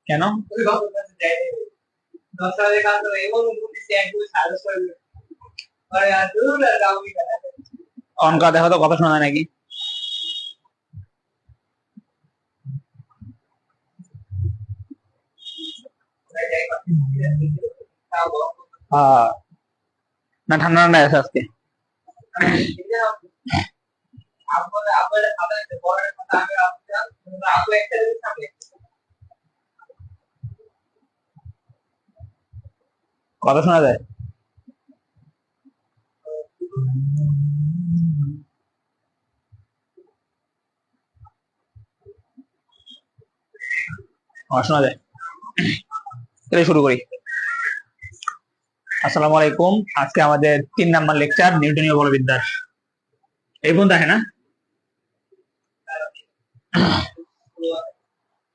কেন? অনকা দেখো তো, কথা শোনা যায় নাকি? না, ঠান্ডা ঠান্ডা আছে আজকে। কথা শোনা যায়? শোনা যায়। তাহলে শুরু করি। আসসালামু আলাইকুম। আজকে আমাদের 3 নাম্বার লেকচার নিউটনীয় বলবিদ্যার। এই পর্যন্ত আছে না?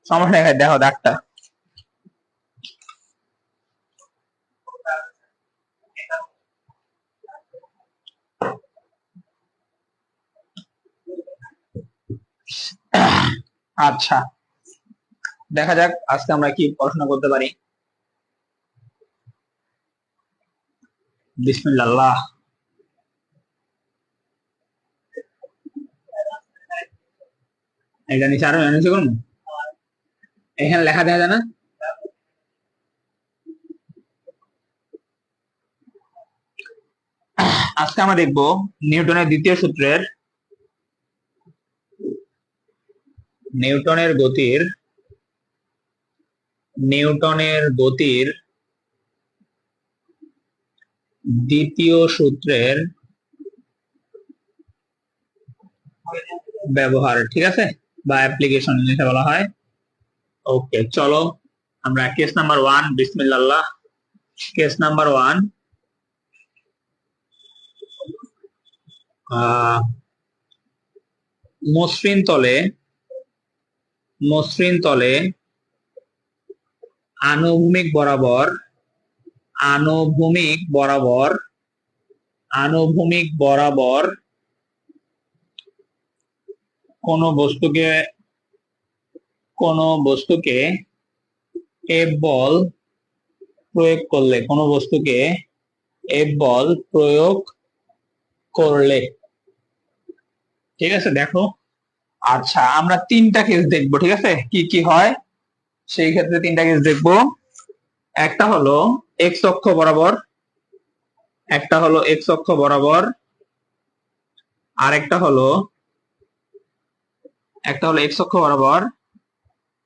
সমস্যা নেই, দেখো ডাক্তার। আচ্ছা, দেখা যাক আজকে আমরা কি পড়াশোনা করতে পারি। বিসমিল্লাহ। এটা নিচে আরো নিচে করুন, এখানে লেখা দেখা যায় না? আজকে আমরা দেখব নিউটনের দ্বিতীয় সূত্রের নিউটনের গতির দ্বিতীয় সূত্রের ব্যবহার, ঠিক আছে, বা অ্যাপ্লিকেশন যেটা বলা হয়। ওকে, চলো আমরা কেস নাম্বার 1, বিসমিল্লাহ। কেস নাম্বার 1, মসৃণ তলে আনুভূমিক বরাবর কোন বস্তুকে এফ বল প্রয়োগ করলে, ঠিক আছে। দেখো, আচ্ছা, আমরা 3টা কেস দেখবো, ঠিক আছে, কি কি হয় সেই ক্ষেত্রে 3টা কেস দেখবো। একটা হলো এক্স অক্ষ বরাবর, আর একটা হলো এক্স অক্ষ বরাবর,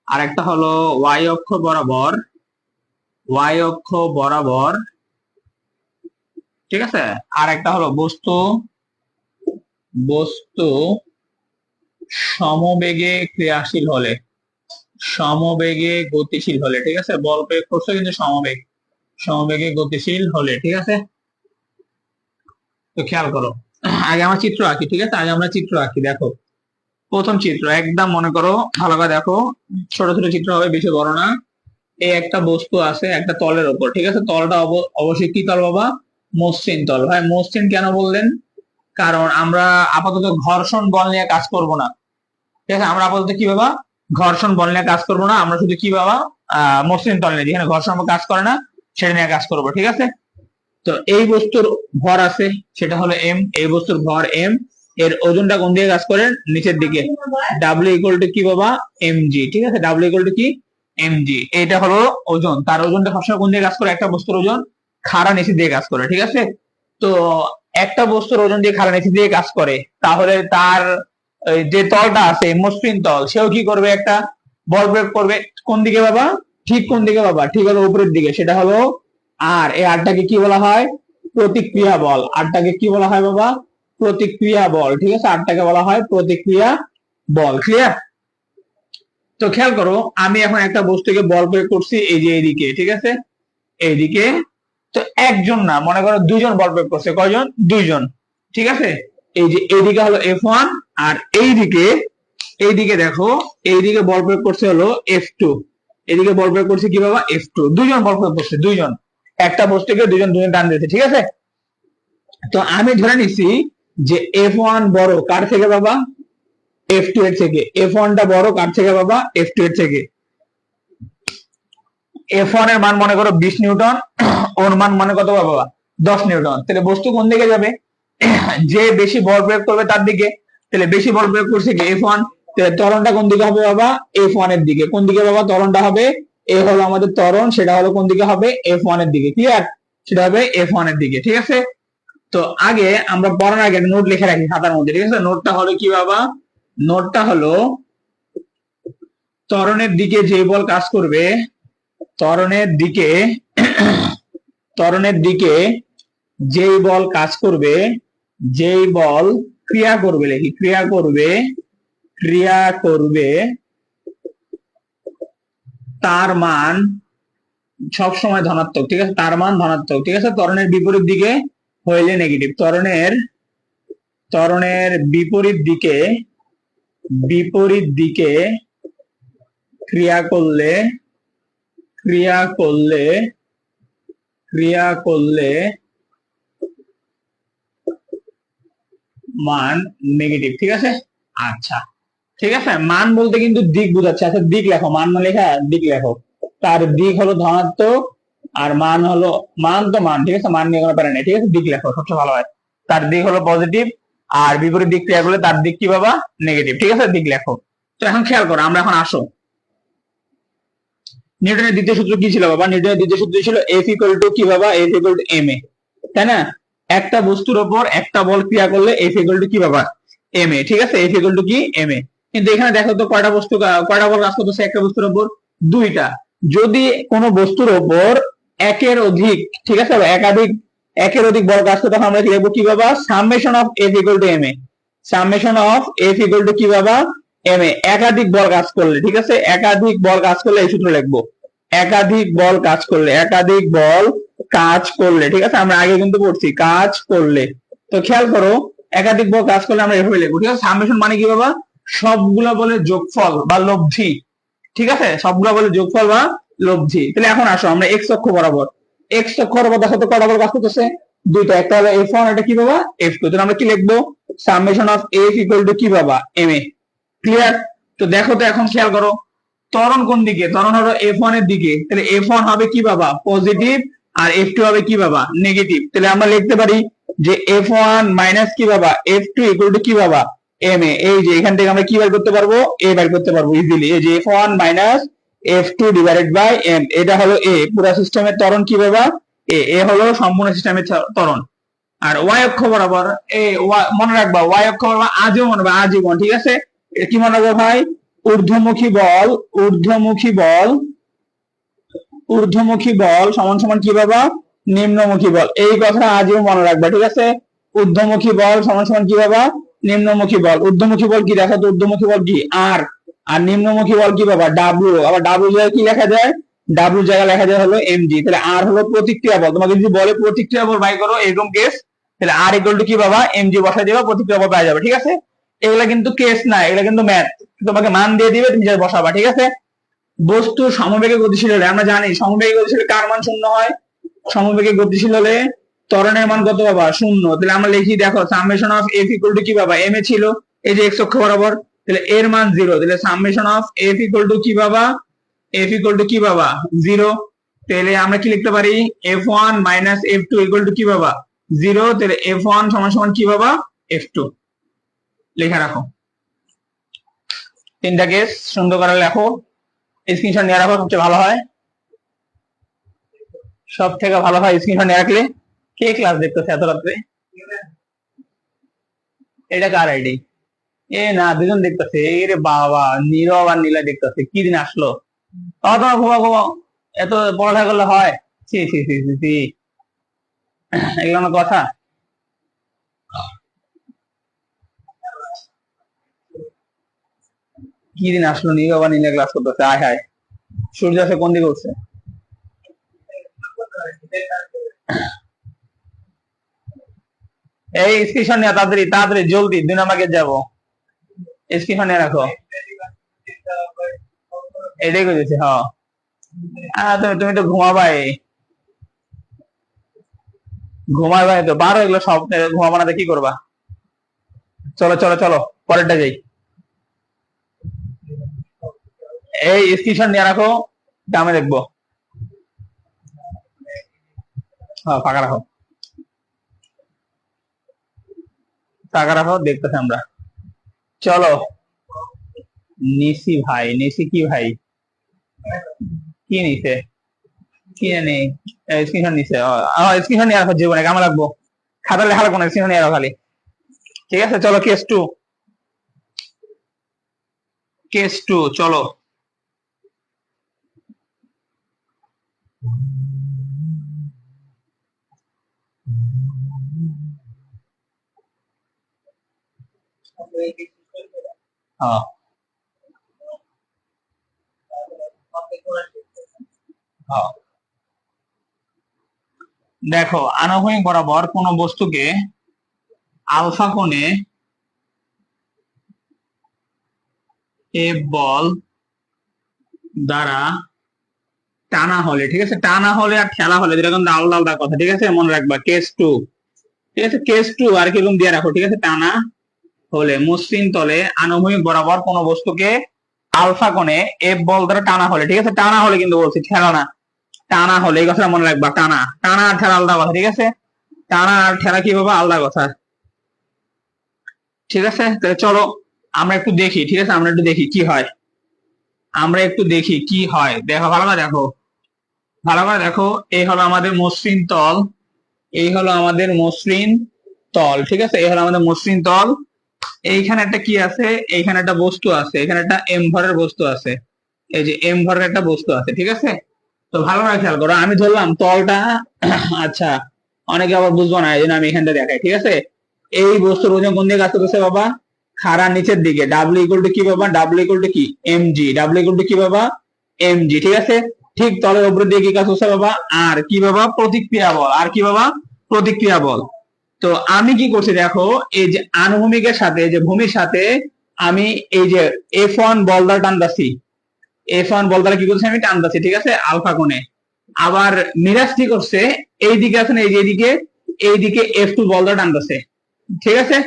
আর একটা হলো ওয়াই অক্ষ বরাবর, ঠিক আছে। আর একটা হলো বস্তু সমবেগে গতিশীল হলে, ঠিক আছে। বল প্রয়োগ করছে কিন্তু সমবেগে গতিশীল হলে, ঠিক আছে। তো খেয়াল করো, আগে আমরা চিত্র আঁকি, ঠিক আছে। দেখো, প্রথম চিত্র একদম মনে করো, ভালো করে দেখো, ছোট ছোট চিত্র হবে, বেশি বড় না। এই একটা বস্তু আছে একটা তলের উপর, ঠিক আছে। তলটা অবশ্যই কি তল বাবা? মসৃণ তল। ভাই মসৃণ কেন বললেন? কারণ আমরা আপাতত ঘর্ষণ বল নিয়ে কাজ করব না, ঠিক আছে। আমরা আপাতত কি বাবা? ঘর্ষণ বল নিয়ে কাজ করব না, আমরা শুধু কি বাবা? মসৃণ তল নিয়ে, যেখানে ঘর্ষণ কাজ করে না সেটা নিয়ে কাজ করব, ঠিক আছে। তো এই বস্তুর ভর আছে, সেটা হলো এম। এই বস্তুর ভর এম, এর ওজনটা কোন দিকে কাজ করে? নিচের দিকে। ডাব্লিউ ইকুয়াল টু কি বাবা? এমজি, ঠিক আছে। ডাব্লিউ ইকুয়াল টু কি? এমজি। এটা হলো ওজন। তার ওজনটা সবসময় কোন দিকে কাজ করে? একটা বস্তুর ওজন খাড়া নিচের দিকে কাজ করে, ঠিক আছে। তো একটা বস্তুর ওজন দিয়ে খাড়া নিচের দিকে কাজ করে, তাহলে তার যে তলটা আছে মসৃণ তল, সেও কি করবে? একটা বল প্রয়োগ করবে। কোন দিকে বাবা? ঠিক কোন দিকে বাবা? ঠিক হলো উপরের দিকে, সেটা হলো আর। এই আরটাকে কি বলা হয়? প্রতিক্রিয়া বল। আরটাকে কি বলা হয় বাবা? প্রতিক্রিয়া বল, ঠিক আছে। আরটাকে বলা হয় প্রতিক্রিয়া বল। ক্লিয়ার? তো খেয়াল করো, আমি এখন একটা বস্তুকে বল প্রয়োগ করছি এই যে এইদিকে, ঠিক আছে, এইদিকে। তো একজন না, মনে করো 2জন বল প্রয়োগ করছে। কয়জন? 2জন, ঠিক আছে। এই যে এইদিকে হলো F1, আর এইদিকে দেখো, এইদিকে বল প্রয়োগ করছে হলো F2। এদিকে বল প্রয়োগ করছে কি বাবা? F2। 2জন বল প্রয়োগ করছে, 2জন। একটা বস্তুকে 2জন টান দিয়েছে, ঠিক আছে। তো আমি ধরে নিছি যে F1 বড় কার থেকে বাবা? F2 এর থেকে। F1 টা বড় কার থেকে বাবা? F2 এর থেকে। F1 এর মান মনে করো 20 নিউটন, ওর মান মনে কত বাবা? 10 নিউটন। তাহলে বস্তু কোন দিকে যাবে? যে বেশি বল প্রয়োগ করবে তার দিকে। তাহলে বেশি বল প্রয়োগ করছে কি? F1। তাহলে ত্বরণটা কোন দিকে হবে বাবা? F1 এর দিকে। কোন দিকে বাবা ত্বরণটা হবে? এ হলো আমাদের ত্বরণ, সেটা হলো কোন দিকে হবে? F1 এর দিকে। ক্লিয়ার? সেটা হবে F1 এর দিকে। ঠিক আছে? তো আগে আমরা পড়ার আগে নোট লিখে রাখি খাতার মধ্যে। ঠিক আছে? নোটটা হলো কি বাবা? নোটটা হলো ত্বরণের দিকে যে বল কাজ করবে, ত্বরণের দিকে ত্বরণের দিকে যেই বল কাজ করবে, যেই বল ক্রিয়া করবে, লিখি ক্রিয়া করবে তার মান সব সময় ধনাত্মক। ঠিক আছে? তার মান ধনাত্মক। ঠিক আছে? ত্বরণের বিপরীত দিকে হইলে নেগেটিভ। ত্বরণের বিপরীত দিকে ক্রিয়া করলে মান নেগেটিভ। ঠিক আছে? আচ্ছা, ঠিক আছে। মান বলতে কিন্তু দিক বোঝাচ্ছে। আচ্ছা, দিক লেখো, মান না লেখা দিক লেখো। তার দিক হলো ধনাত্মক, আর মান হলো, মান তো মান। ঠিক আছে? মান নিয়ে কোনো প্যারা নেই। ঠিক আছে? দিক লেখো, সবচেয়ে ভালো হয়। তার দিক হলো পজিটিভ, আর বিপরীত দিক ক্রিয়া করলে তার দিক কি বাবা? নেগেটিভ। ঠিক আছে? দিক লেখো। তো এখন খেয়াল করো, আমরা এখন আসো, নিউটনের দ্বিতীয় সূত্র কি ছিল বাবা? নিউটনের দ্বিতীয় সূত্র ছিল F ইকুয়াল টু কি বাবা? F ইকুয়াল টু ma, তাই না? একটা বস্তুর উপর একটা বল ক্রিয়া করলে F ইকুয়াল টু কি বাবা? ma। ঠিক আছে? F ইকুয়াল টু কি? ma। কিন্তু এখানে দেখো তো কয়টা বল কাজ করতেছে একটা বস্তুর উপর? দুইটা। যদি কোনো বস্তুর উপর একের অধিক, ঠিক আছে, একের অধিক বল কাজ করতে, তখন আমরা কি লিখবো কি বাবা? Summation of F equal to ma। Summation of F equal to কি বাবা? ma। একাধিক বল কাজ করলে, ঠিক আছে, একাধিক বল কাজ করলে এই সূত্র লিখবো। একাধিক বল কাজ করলে, ঠিক আছে, আমরা আগে কিন্তু পড়ছি কাজ করলে। তো খেয়াল করো, একাধিক বল কাজ করলে আমরা এভাবে লিখবো। ঠিক আছে? সামেশন মানে কি বাবা? সবগুলা বলের যোগফল বা লব্ধি। ঠিক আছে? সবগুলা বলের যোগফল বা লব্ধি। তাহলে এখন আসো আমরা এক্স অক্ষ বরাবর দেখো তো কটা বল কাজ করতেছে? দুইটা। একটা হলো F1, এটা কি বাবা? F2। তাহলে আমরা কি লিখবো? Summation of F equal to কি বাবা? ma। ক্লিয়ার? তো দেখো তো, এখন খেয়াল করো, ত্বরণ কোন দিকে? ত্বরণ হলো F1 এর দিকে। তাহলে F1 হবে কি বাবা? পজিটিভ, আর F2 হবে কি বাবা? নেগেটিভ। তাহলে আমরা লিখতে পারি যে F1 মাইনাস কি বাবা? F2 ইকুয়াল টু কি বাবা? ma। এই যে এখান থেকে আমরা কি বের করতে পারবো? a বের করতে পারবো ইজিলি। এই যে F1 minus F2 divided by m, এটা হলো a। পুরো সিস্টেমের ত্বরণ কি বাবা? a হলো সম্পূর্ণ সিস্টেমের ত্বরণ। আর y অক্ষ বরাবর মনে রাখবা, y অক্ষ বরাবর আজীবন। ঠিক আছে? এটা কি মনে রাখবো ভাই? ঊর্ধ্বমুখী বল সমান সমান কি বাবা? নিম্নমুখী বল। এই কথা আজীবন মনে রাখবা। ঠিক আছে? ঊর্ধ্বমুখী বল সমান সমান কি বাবা? নিম্নমুখী বল। ঊর্ধ্বমুখী বল কি দেখো তো? ঊর্ধ্বমুখী বল কি? আর আর নিম্নমুখী বল কি বাবা? ডাব্লিউ। আবার ডাব্লিউ জায়গায় কি লেখা যায়? ডাব্লিউ জায়গায় লেখা যায় হলো mg। তাহলে আর হলো প্রতিক্রিয়া বল। তোমাকে যদি বলে প্রতিক্রিয়া বল বাই করো, এরকম কেস, তাহলে আর ইকুয়াল টু কি বাবা? mg বসাই দিবা, প্রতিক্রিয়া বল পাওয়া যাবে। ঠিক আছে? এগুলা কিন্তু কেস না, এগুলা কিন্তু ম্যাথ। তোমাকে মান দিয়ে দিবে, তুমি যা বসাবা। ঠিক আছে? বস্তু সমবেগে গতিশীল হলে, আমরা জানি সমবেগে গতিশীল কার মান শূন্য হয়? সমবেগে গতিশীল হলে ত্বরণের মান কত বাবা? শূন্য। তাহলে আমরা লিখি, দেখো, summation of F equal to কি বাবা? ma ছিল, এই যে এক্স অক্ষ বরাবর, তাহলে এর মান 0। তাহলে summation of F equal to কি বাবা? F ইকুয়াল টু কি বাবা? 0। তাহলে আমরা কি লিখতে পারি? F1 minus F2 equal to কি বাবা? 0। তাহলে F1 সমান সমান কি বাবা? F2। লেখা রাখো। তিনটা কেস সুন্দর করে লেখো, স্ক্রিনশট নিয়ে রাখো, সবচেয়ে ভালো হয়। সব থেকে ভালো হয় স্ক্রিনশট নিয়ে রাখলে। কে ক্লাস দেখতেছে এত রাত্রে? এটা কার আইডি? এ না, দুজন দেখতেছে। এরে বাবা, নীরব আর নীলা দেখতেছে। কি দিন আসলো? তোমার ঘুমাও। এত পড়ালেখা করলে হয়? ছি ছি ছি ছি ছি, এগুলো আমার কথা? কি দিন আসলো, নীরব আর নীলা ক্লাস করতেছে? আয় হায়, সূর্য আছে কোন দিকে উঠছে? এই স্ক্রিনশট নিয়ে তাড়াতাড়ি তাড়াতাড়ি জলদি 2 নাম্বার গেট যাবো। স্ক্রিনশট নিয়ে রাখো। এটাই করেছি, হ্যাঁ। তুমি তো ঘুমাবাই তো, বারো এগুলো সব ঘুমাবা না, কি করবা? চলো চলো চলো, পরেরটা যাই। এই স্ক্রিনশট নিয়ে রাখো, আমি দেখবো। হ্যাঁ ফাঁকা রাখো, ফাঁকা রাখো, দেখতেছি আমরা। চলো নিশি ভাই, নিশি কি ভাই, কি নিছে, কি জানি স্ক্রিনশট নিছে। স্ক্রিনশট নিয়ে রাখো, জীবনে কেমন লাগবো, খাতা লেখা লাগবো না, স্ক্রিনশট নিয়ে রাখো খালি। ঠিক আছে চলো কেস টু, কেস টু চলো। হ্যাঁ হ্যাঁ। দেখো আনুভূমিক বরাবর কোন বস্তুকে আলফা কোণে এফ বল দ্বারা টানা হলে, ঠিক আছে, টানা হলে আর ঠেলা হলে দুটা কিন্তু আলাদা আলাদা কথা, ঠিক আছে, মনে রাখবা কেস টু। ঠিক আছে কেস টু আর কিরকম দিয়ে রাখো, ঠিক আছে, টানা হলে মসৃণ তলে আনুভূমিক বরাবর কোন বস্তুকে আলফা কোণে এফ বল দ্বারা টানা হলে, ঠিক আছে, টানা হলে কিন্তু বলছি, ঠেলা না, টানা হলে, এই কথাটা মনে রাখবা, টানা, টানা আর ঠেলা আলাদা কথা, ঠিক আছে, টানা আর ঠেলা কি বাবা আলাদা কথা। ঠিক আছে তাহলে চলো আমরা একটু দেখি, ঠিক আছে, আমরা একটু দেখি কি হয়, আমরা একটু দেখি কি হয়। দেখো ভালো করে দেখো, ভালো করে দেখো, এই হলো আমাদের মসৃণ তল, এই হলো আমাদের মসৃণ তল, ঠিক আছে, এই হলো আমাদের মসৃণ তল। এইখানে একটা কি আছে, এইখানে একটা বস্তু আছে, এখানে একটা এম ভরের বস্তু আছে, এই যে এম ভরের একটা বস্তু আছে, ঠিক আছে। তো ভালো করে খেয়াল করো, আমি ধরলাম তলটা, আচ্ছা অনেকে আবার বুঝবো না, এই জন্য আমি এখানটা দেখাই, ঠিক আছে। এই বস্তুর ওজন কোন দিকে কাজ করতেছে বাবা, খাড়া নিচের দিকে, ডাব্লিউ ইকুয়াল টু কি বাবা, ডাব্লিউ ইকুয়াল টু কি M G, W equal to কি বাবা এম জি, ঠিক আছে। ঠিক তলের উপর দিয়ে কি কাজ করছে বাবা, আর কি বাবা প্রতিক্রিয়া বল, আর কি বাবা প্রতিক্রিয়া বল। তো আমি কি করছি দেখো, এই যে আনুভূমিকের সাথে, যে ভূমির সাথে আমি এই যে এফ ওয়ান বল দ্বারা টানতাছি, এফ ওয়ান বল দ্বারা কি করছি আমি টানতাছি, ঠিক আছে, আলফা কোণে। আবার মিরাজ কি করছে, এইদিকে আছে না, এই যে এইদিকে, এইদিকে এফ টু বল দ্বারা টানতেছে, ঠিক আছে,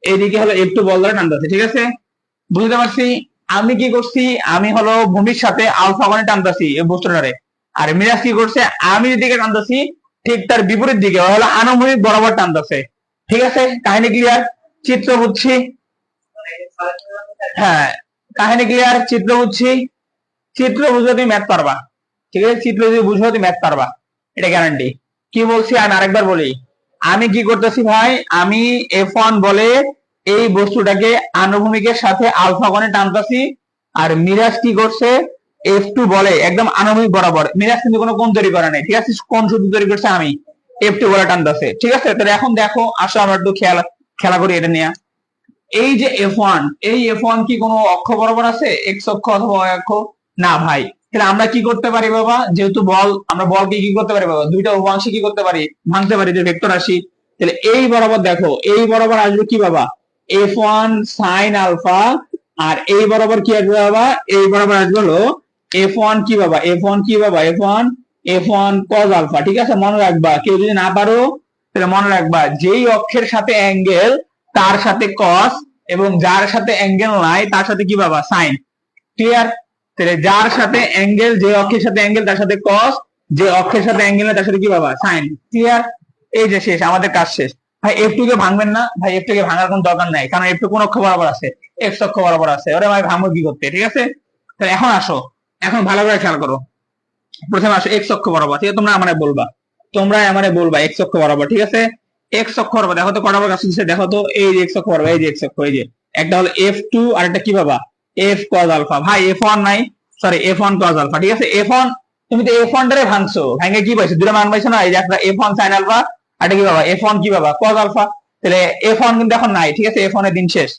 এইদিকে হলো এফ টু বল দ্বারা টানতেছে, ঠিক আছে, বুঝতে পারছি। আমি কি করছি, আমি হলো ভূমির সাথে আলফা কোণে টানতেছি এই বস্তুটারে, আর মিরাজ কি করছে, আমি যেদিকে টানতেছি ঠিক তার বিপরীত দিকে হলো আনুভূমিক বরাবর টানতেছে, ঠিক আছে, কাহিনী ক্লিয়ার, চিত্র বুঝছি, হ্যাঁ কাহিনী ক্লিয়ার, চিত্র বুঝছি, চিত্র বুঝলে তুমি ম্যাথ পারবা, ঠিক আছে, চিত্র যদি বুঝো তুমি ম্যাথ পারবা, এটা গ্যারান্টি। কি বলছি আমি আরেকবার বলি, আমি কি করতেছি ভাই, আমি এফ ওয়ান বলে এই বস্তুটাকে আনুভূমিকের সাথে আলফা কোণে টানতেছি, আর মিরাজ কি করছে, এফ টু বলে একদম আনুভূমিক বরাবর, মিরাজ কিন্তু কোনো কোণ তৈরি করে নাই, ঠিক আছে, কোণ শুধু তৈরি করছে আমি, এফ টু বলে টানতেছে, ঠিক আছে। তাহলে এখন দেখো আসো আমরা একটু খেলা করি এটা নিয়ে। এই যে এফ ওয়ান, এই এফ ওয়ান কি কোনো অক্ষ বরাবর আছে, এক্স অক্ষ অথবা ওয়াই অক্ষ, না ভাই। তাহলে আমরা কি করতে পারি বাবা, যেহেতু বল, আমরা বলকে কি করতে পারি বাবা, দুইটা উপাংশে কি করতে পারি, ভাঙতে পারি, যে ভেক্টর রাশি। তাহলে এই বরাবর দেখো, এই বরাবর আসবে কি বাবা এফ ওয়ান সাইন আলফা, আর এই বরাবর কি আসবে বাবা, এই বরাবর আসবে হলো এফ ওয়ান কি বাবা, এফ ওয়ান কি বাবা, এফ ওয়ান কজ আলফা, ঠিক আছে, মনে রাখবা, কেউ যদি না পারো তাহলে মনে রাখবা, যেই অক্ষের সাথে অ্যাঙ্গেল তার সাথে কস, এবং যার সাথে অ্যাঙ্গেল নাই তার সাথে কি বাবা সাইন, ক্লিয়ার। তাহলে যার সাথে অ্যাঙ্গেল, যে অক্ষের সাথে অ্যাঙ্গেল তার সাথে কস, যে অক্ষের সাথে অ্যাঙ্গেল তার সাথে কি বাবা সাইন, ক্লিয়ার। এই যে শেষ, আমাদের কাজ শেষ ভাই। এফ টু কে ভাঙবেন না ভাই, এফ টু কে ভাঙার কোনো দরকার নাই, কারণ এফ টু কোন অক্ষ বরাবর আছে, এক্স অক্ষ বরাবর আছে, ওরে ভাই ভাঙবো কি করতে, ঠিক আছে। তাহলে এখন আসো, এখন ভালো করে খেয়াল করো, প্রথমে আসো এক্স অক্ষ বরাবর, ঠিক আছে, তোমরা আমারে বলবা, তোমরা আমারে বলবা এক্স অক্ষ বরাবর, ঠিক আছে, এক্স অক্ষ বরাবর দেখো তো কটা বার কাজ দিচ্ছে, দেখো তো, এই যে এক্স অক্ষ বরাবর, এই যে এক্স অক্ষ, এই যে একটা হলো এফ টু আর একটা কি বাবা এফ কজ আলফা, ভাই এফ ওয়ান নাই, sorry F one cos alpha, ঠিক আছে, এফ ওয়ান, তুমি তো এফ ওয়ান টারে ভাঙছো, ভাঙে কি পাইছো, দুটো মান পাইছো না, এই যে একটা এফ ওয়ান সাইন আলফা, আর কি বাবা এফ ওয়ান কি বাবা কজ আলফা। তাহলে এফ ওয়ান কিন্তু এখন নাই, ঠিক আছে, এফ ওয়ান এর দিন শেষ,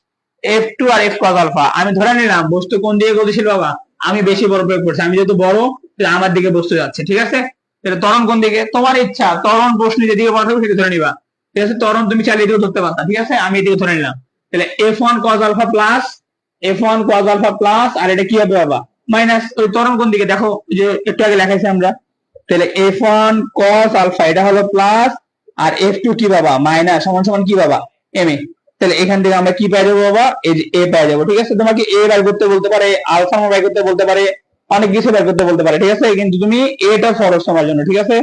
এফ টু আর এফ কজ আলফা, আমি ধরে নিলাম বস্তু কোন দিকে গতিশীল বাবা, আমি বেশি বড় প্রয়োগ করছি, আমি যেহেতু বড় আমার দিকে বস্তু যাচ্ছে, ঠিক আছে। তাহলে ত্বরণ কোন দিকে, তোমার ইচ্ছা, ত্বরণ প্রশ্ন যেদিকে পাঠাবো সেদিকে ধরে নিবা, ঠিক আছে, ত্বরণ তুমি চাইলে এদিকে ধরতে পারতা, ঠিক আছে, আমি এদিকে ধরে নিলাম। তাহলে F one cos alpha plus F one cos alpha plus, আর এটা কি হবে বাবা মাইনাস, ওই ত্বরণ কোন দিকে দেখো, যে একটু আগে লেখাইছি আমরা, তাহলে এফ ওয়ান কস আলফা এটা হলো প্লাস, আর এফ টু কি বাবা মাইনাস, সমান সমান কি বাবা এম এ। তাহলে এখান থেকে আমরা কি পেয়ে যাবো বাবা, এই যে এ পেয়ে যাবো। ঠিক আছে, তোমাকে এ বের করতে বলতে পারে, আলফা বের করতে বলতে পারে, অনেক কিছু বের করতে বলতে পারে। ঠিক আছে, কিন্তু তুমি এটা ফরজ তোমার জন্য। ঠিক আছে,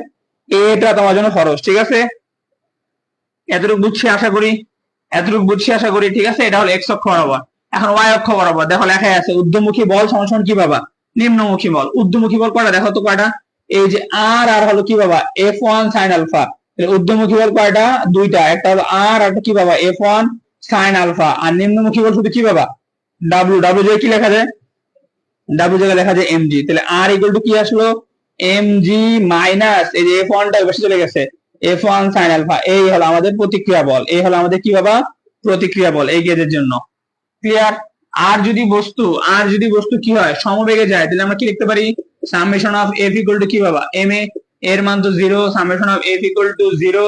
এটা তোমার জন্য ফরজ। ঠিক আছে, এতটুকু বুঝছি আশা করি, এতটুকু বুঝছি আশা করি। ঠিক আছে, এটা হলো এক্স অক্ষ বরাবর। এখন ওয়াই অক্ষ বরাবর দেখো লেখাই আছে ঊর্ধ্বমুখী বল সমান সমান কি বাবা, নিম্নমুখী বল। ঊর্ধ্বমুখী বল কয়টা দেখো তো কয়টা, এই যে আর আর হলো কি বাবা এফ ওয়ান সাইন আলফা। ঊর্ধ্বমুখী বল কয়টা, দুইটা, একটা হলো আর একটা কি বাবা এফ ওয়ান সাইন আলফা। আর নিম্নমুখী বল শুধু কি বাবা ডাব্লু। ডাব্লু জায়গায় কি লেখা যায়, ডাব্লু জায়গায় লেখা যায় এম জি। তাহলে আর ইকুয়াল টু কি আসলো, এম জি মাইনাস এই যে এফ ওয়ানটা বেশি চলে গেছে, এফ ওয়ান সাইন আলফা। এই হলো আমাদের প্রতিক্রিয়া বল, এই হলো আমাদের কি বাবা প্রতিক্রিয়া বল এই গেজের জন্য। ক্লিয়ার। আর যদি বস্তু কি হয় সমবেগে যায়, তাহলে আমরা কি লিখতে পারি, summation of F equal to কি বাবা এম এ, এর মান তো zero, summation of F equal to zero.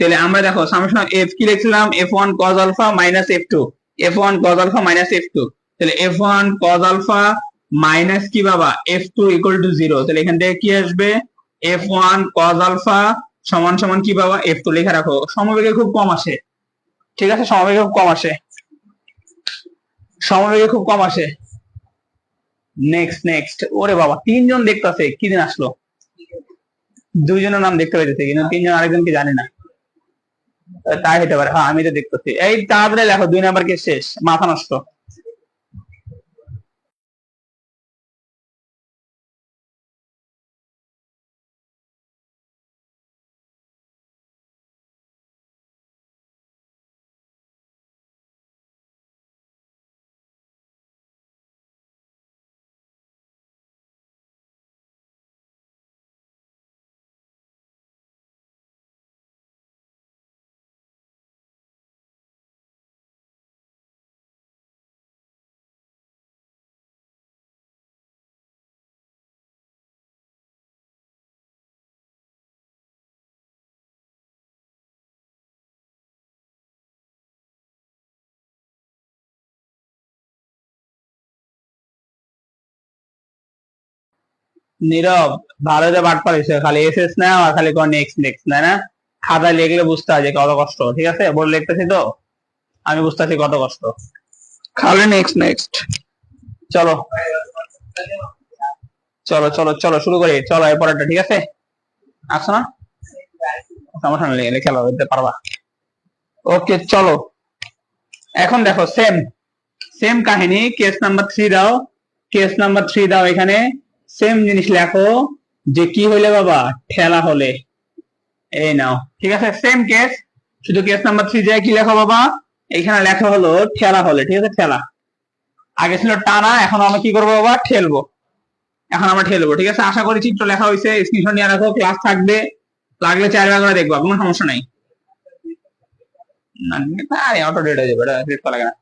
তাহলে আমরা দেখো সামেশন অফ এফ কি লিখছিলাম, F one cos alpha minus F two, F one cos alpha minus F two. তাহলে F one cos alpha minus কি বাবা F two equal to zero. তাহলে এখান থেকে কি আসবে, এফ ওয়ান কজ আলফা সমান সমান কি বাবা এফ টু। লিখে রাখো, সমবেগে খুব কম আসে। ঠিক আছে, সমবেগে খুব কম আসে, সমবেগে খুব কম আসে। নেক্সট নেক্সট, ওরে বাবা তিনজন দেখতেছে, কি দিন আসলো, দুইজনের নাম দেখতে পাইতেছে কিন্তু তিনজন আরেকজনকে জানি না, তাই হতে পারে। হ্যাঁ আমি তো দেখতেছি। এই তাড়াতাড়ি দেখো 2 নাম্বার কেস শেষ, মাথা নষ্ট। নীরব, ভালো যে বাট পারিছে, খালি এসএস না আর খালি কোন নেক্সট নেক্সট না না, খাতায় লিখলে বুঝতে হয় যে কত কষ্ট। ঠিক আছে, বলে লিখতেছি তো আমি বুঝতেছি কত কষ্ট, খালি নেক্সট নেক্সট। চলো চলো চলো চলো শুরু করি, চলো এরপরটা। ঠিক আছে, আসো না, সমস্যা নেই, লিখে খেলা দিতে পারবা। ওকে চলো, এখন দেখো সেম সেম কাহিনী, কেস নাম্বার 3 দাও, কেস নাম্বার 3 দাও। এখানে সেম জিনিস লেখো যে কি হইলে বাবা ঠেলা হলে, এই নাও। ঠিক আছে, সেম কেস, শুধু কেস নাম্বার 3 যায় কি লেখো বাবা, এখানে লেখা হলো ঠেলা হলে। ঠিক আছে, ঠেলা আগে ছিল টানা, এখন আমরা কি করবো বাবা ঠেলবো, এখন আমরা ঠেলবো। ঠিক আছে, আশা করি চিত্র লেখা হয়েছে, স্ক্রিনশট নিয়ে রাখো, ক্লাস থাকবে, লাগলে 4 বার করে দেখবা, কোনো সমস্যা নাই। না অটো ডেট হয়ে যাবে, এটা ডেট করা লাগে না।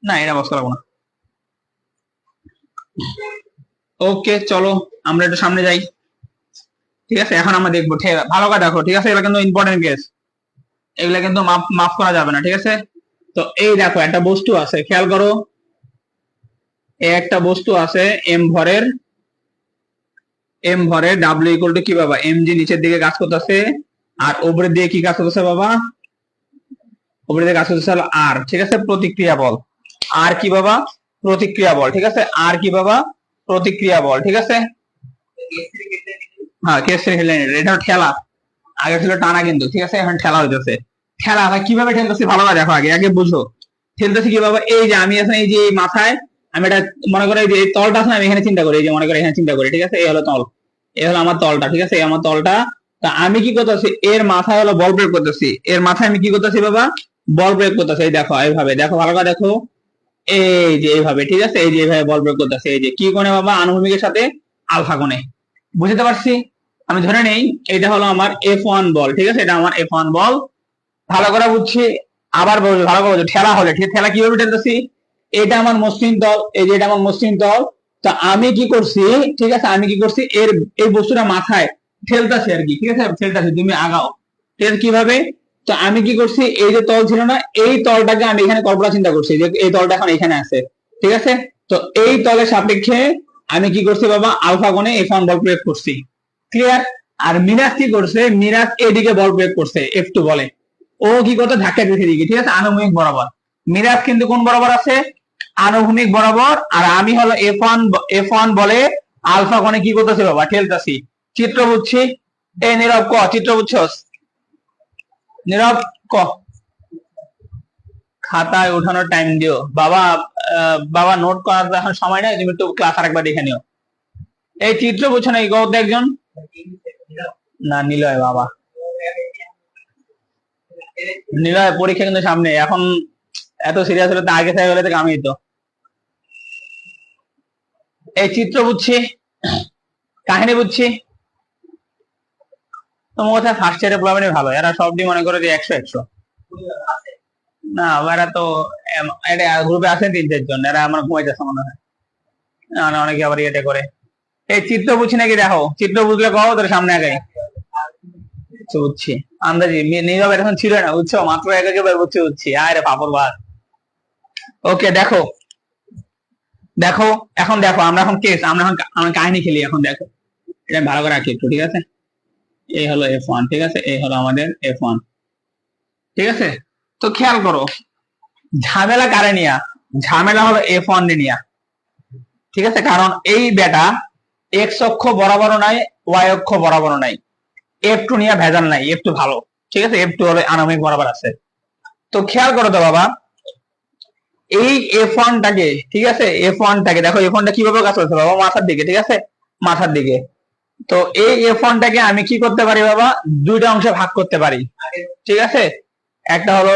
না এটা বস করাবো না। ওকে চলো আমরা একটু সামনে যাই। ঠিক আছে, এখন আমরা দেখবো, ভালো করে দেখো। ঠিক আছে, এগুলো কিন্তু ইম্পর্টেন্ট কেস, এগুলা কিন্তু মাফ করা যাবে না। ঠিক আছে, তো এই দেখো একটা বস্তু আছে, খেয়াল করো, একটা বস্তু আছে এম ভরের, ডাব্লিউ ইকুয়াল টু কি বাবা এম জি, নিচের দিকে কাজ করতেছে, আর উপরের দিকে কি কাজ করতেছে বাবা, উপরের দিকে কাজ করতেছে হলো আর। ঠিক আছে, প্রতিক্রিয়া বল, আর কি বাবা প্রতিক্রিয়া বল। ঠিক আছে, আর কি বাবা প্রতিক্রিয়া বল। ঠিক আছে, হ্যাঁ কেস এটা ঠেলা, আগে ছিল টানা কিন্তু। ঠিক আছে, এখন ঠেলা হইতেছে। ঠেলা কিভাবে ঠেলতেছি ভালো করে দেখো, আগে আগে বুঝো ঠেলতেছি কিভাবে। এই যে আমি এখন এই যে মাথায় আমি এটা মনে করি যে এই তলটা আছে, আমি এখানে চিন্তা করি, এই যে মনে করি এখানে চিন্তা করি। ঠিক আছে, এই হলো তল, এই হলো আমার তলটা। ঠিক আছে, এই আমার তলটা। তা আমি কি করতেছি, এর মাথায় হলো বল প্রয়োগ করতেছি, এর মাথায় আমি কি করতেছি বাবা বল প্রয়োগ করতেছি। এই দেখো এইভাবে দেখো, ভালো করে দেখো, এই যে এইভাবে। ঠিক আছে, এই যে এইভাবে বল প্রয়োগ করতেছে, এই যে কি কোণে বাবা আনুভূমিকের সাথে আলফা কোণে। বুঝতে পারছি, আমি ধরে নেই এটা হলো আমার F1 বল। ঠিক আছে, এটা আমার F1 বল, ভালো করে বুঝছি। আবার বলবো ভালো করে, ঠেলা হলে, ঠিক ঠেলা কিভাবে ঠেলতেছি, এটা আমার মসৃণ তল, এই যে এটা আমার মসৃণ তল। তো আমি কি করছি, ঠিক আছে আমি কি করছি, এর এই বস্তুটা মাথায় ঠেলতেছি আর কি। ঠিক আছে, ঠেলতেছি, তুমি আগাও। ঠিক আছে, কিভাবে, তো আমি কি করছি, এই যে তল ছিল না, এই তলটাকে আমি এখানে কল্পনা চিন্তা করছি যে এই তলটা এখন এখানে আছে। ঠিক আছে, তো এই তলের সাপেক্ষে আমি কি করছি বাবা আলফা কোণে F1 বল প্রয়োগ করছি। ক্লিয়ার, আর মিরাজ কি করছে, মিরাজ এদিকে বল প্রয়োগ করছে F2 বলে, ও কি করতে ধাক্কা দিয়েছে দিকে, ঠিক আছে, আনুভূমিক বরাবর। মিরাজ কিন্তু কোন বরাবর আছে, আনুভূমিক বরাবর। আর আমি হলো F1 বলে আলফা কোণে কি করতেছি বাবা, ঠেলতেছি। চিত্র বুঝছি, এই নীরব ক, চিত্র বুঝছস নীরব ক, খাতায় উঠানোর টাইম দিও বাবা। বাবা নোট করার এখন সময় নাই, তুমি একটু ক্লাস আরেকবার দেখে নিও। এই চিত্র বুঝছো নাকি কত একজন, না নিলয় বাবা, নিলয় পরীক্ষা কিন্তু সামনে, এখন এত সিরিয়াস হলে তো আগে থেকে হলে তো আমি তো। এই চিত্র বুঝছি, কাহিনী বুঝছি। তোমার কথা ফার্স্ট ইয়ারের প্রবলেম ভালো, এরা সবটি মনে করে যে 100 না এরা তো এটা গ্রুপে আছে 3-4 জন, এরা আমার ঘুমাইতেছে মনে হয়, অনেকে আবার ইয়েটা করে। এই চিত্র বুঝছি নাকি দেখো, চিত্র বুঝলে কও তোর সামনে আগে বুঝছি আন্দাজি। নীরব এখন ছিল না বুঝছো, মাত্র একেবারে বুঝছি আরে পাপড় ভাত। ওকে দেখো দেখো, এখন দেখো আমরা এখন কেস, আমরা কাহিনী খেলি এখন। দেখো এটা ভালো করে রাখি একটু, ঠিক আছে। এই হলো F1, ঠিক আছে, এই হলো আমাদের F1, ঠিক আছে। তো খেয়াল করো ঝামেলা কারে নিয়া, ঝামেলা হলো F1 নিয়া, ঠিক আছে। কারণ এই বেটা এক্স অক্ষ বরাবরও নাই, ওয়াই অক্ষ বরাবরও নাই, F2 নিয়ে ভেজাল নাই, F2 ভালো, ঠিক আছে। F2 হলো আনুভূমিক বরাবর আছে। তো খেয়াল করো তো বাবা, এই F1 টাকে, ঠিক আছে, F1 টাকে দেখো, F1 টা কিভাবে কাজ করছে বাবা, মাথার দিকে, ঠিক আছে, মাথার দিকে। তো এই F1 টাকে আমি কি করতে পারি বাবা, দুইটা অংশে ভাগ করতে পারি, ঠিক আছে। একটা হলো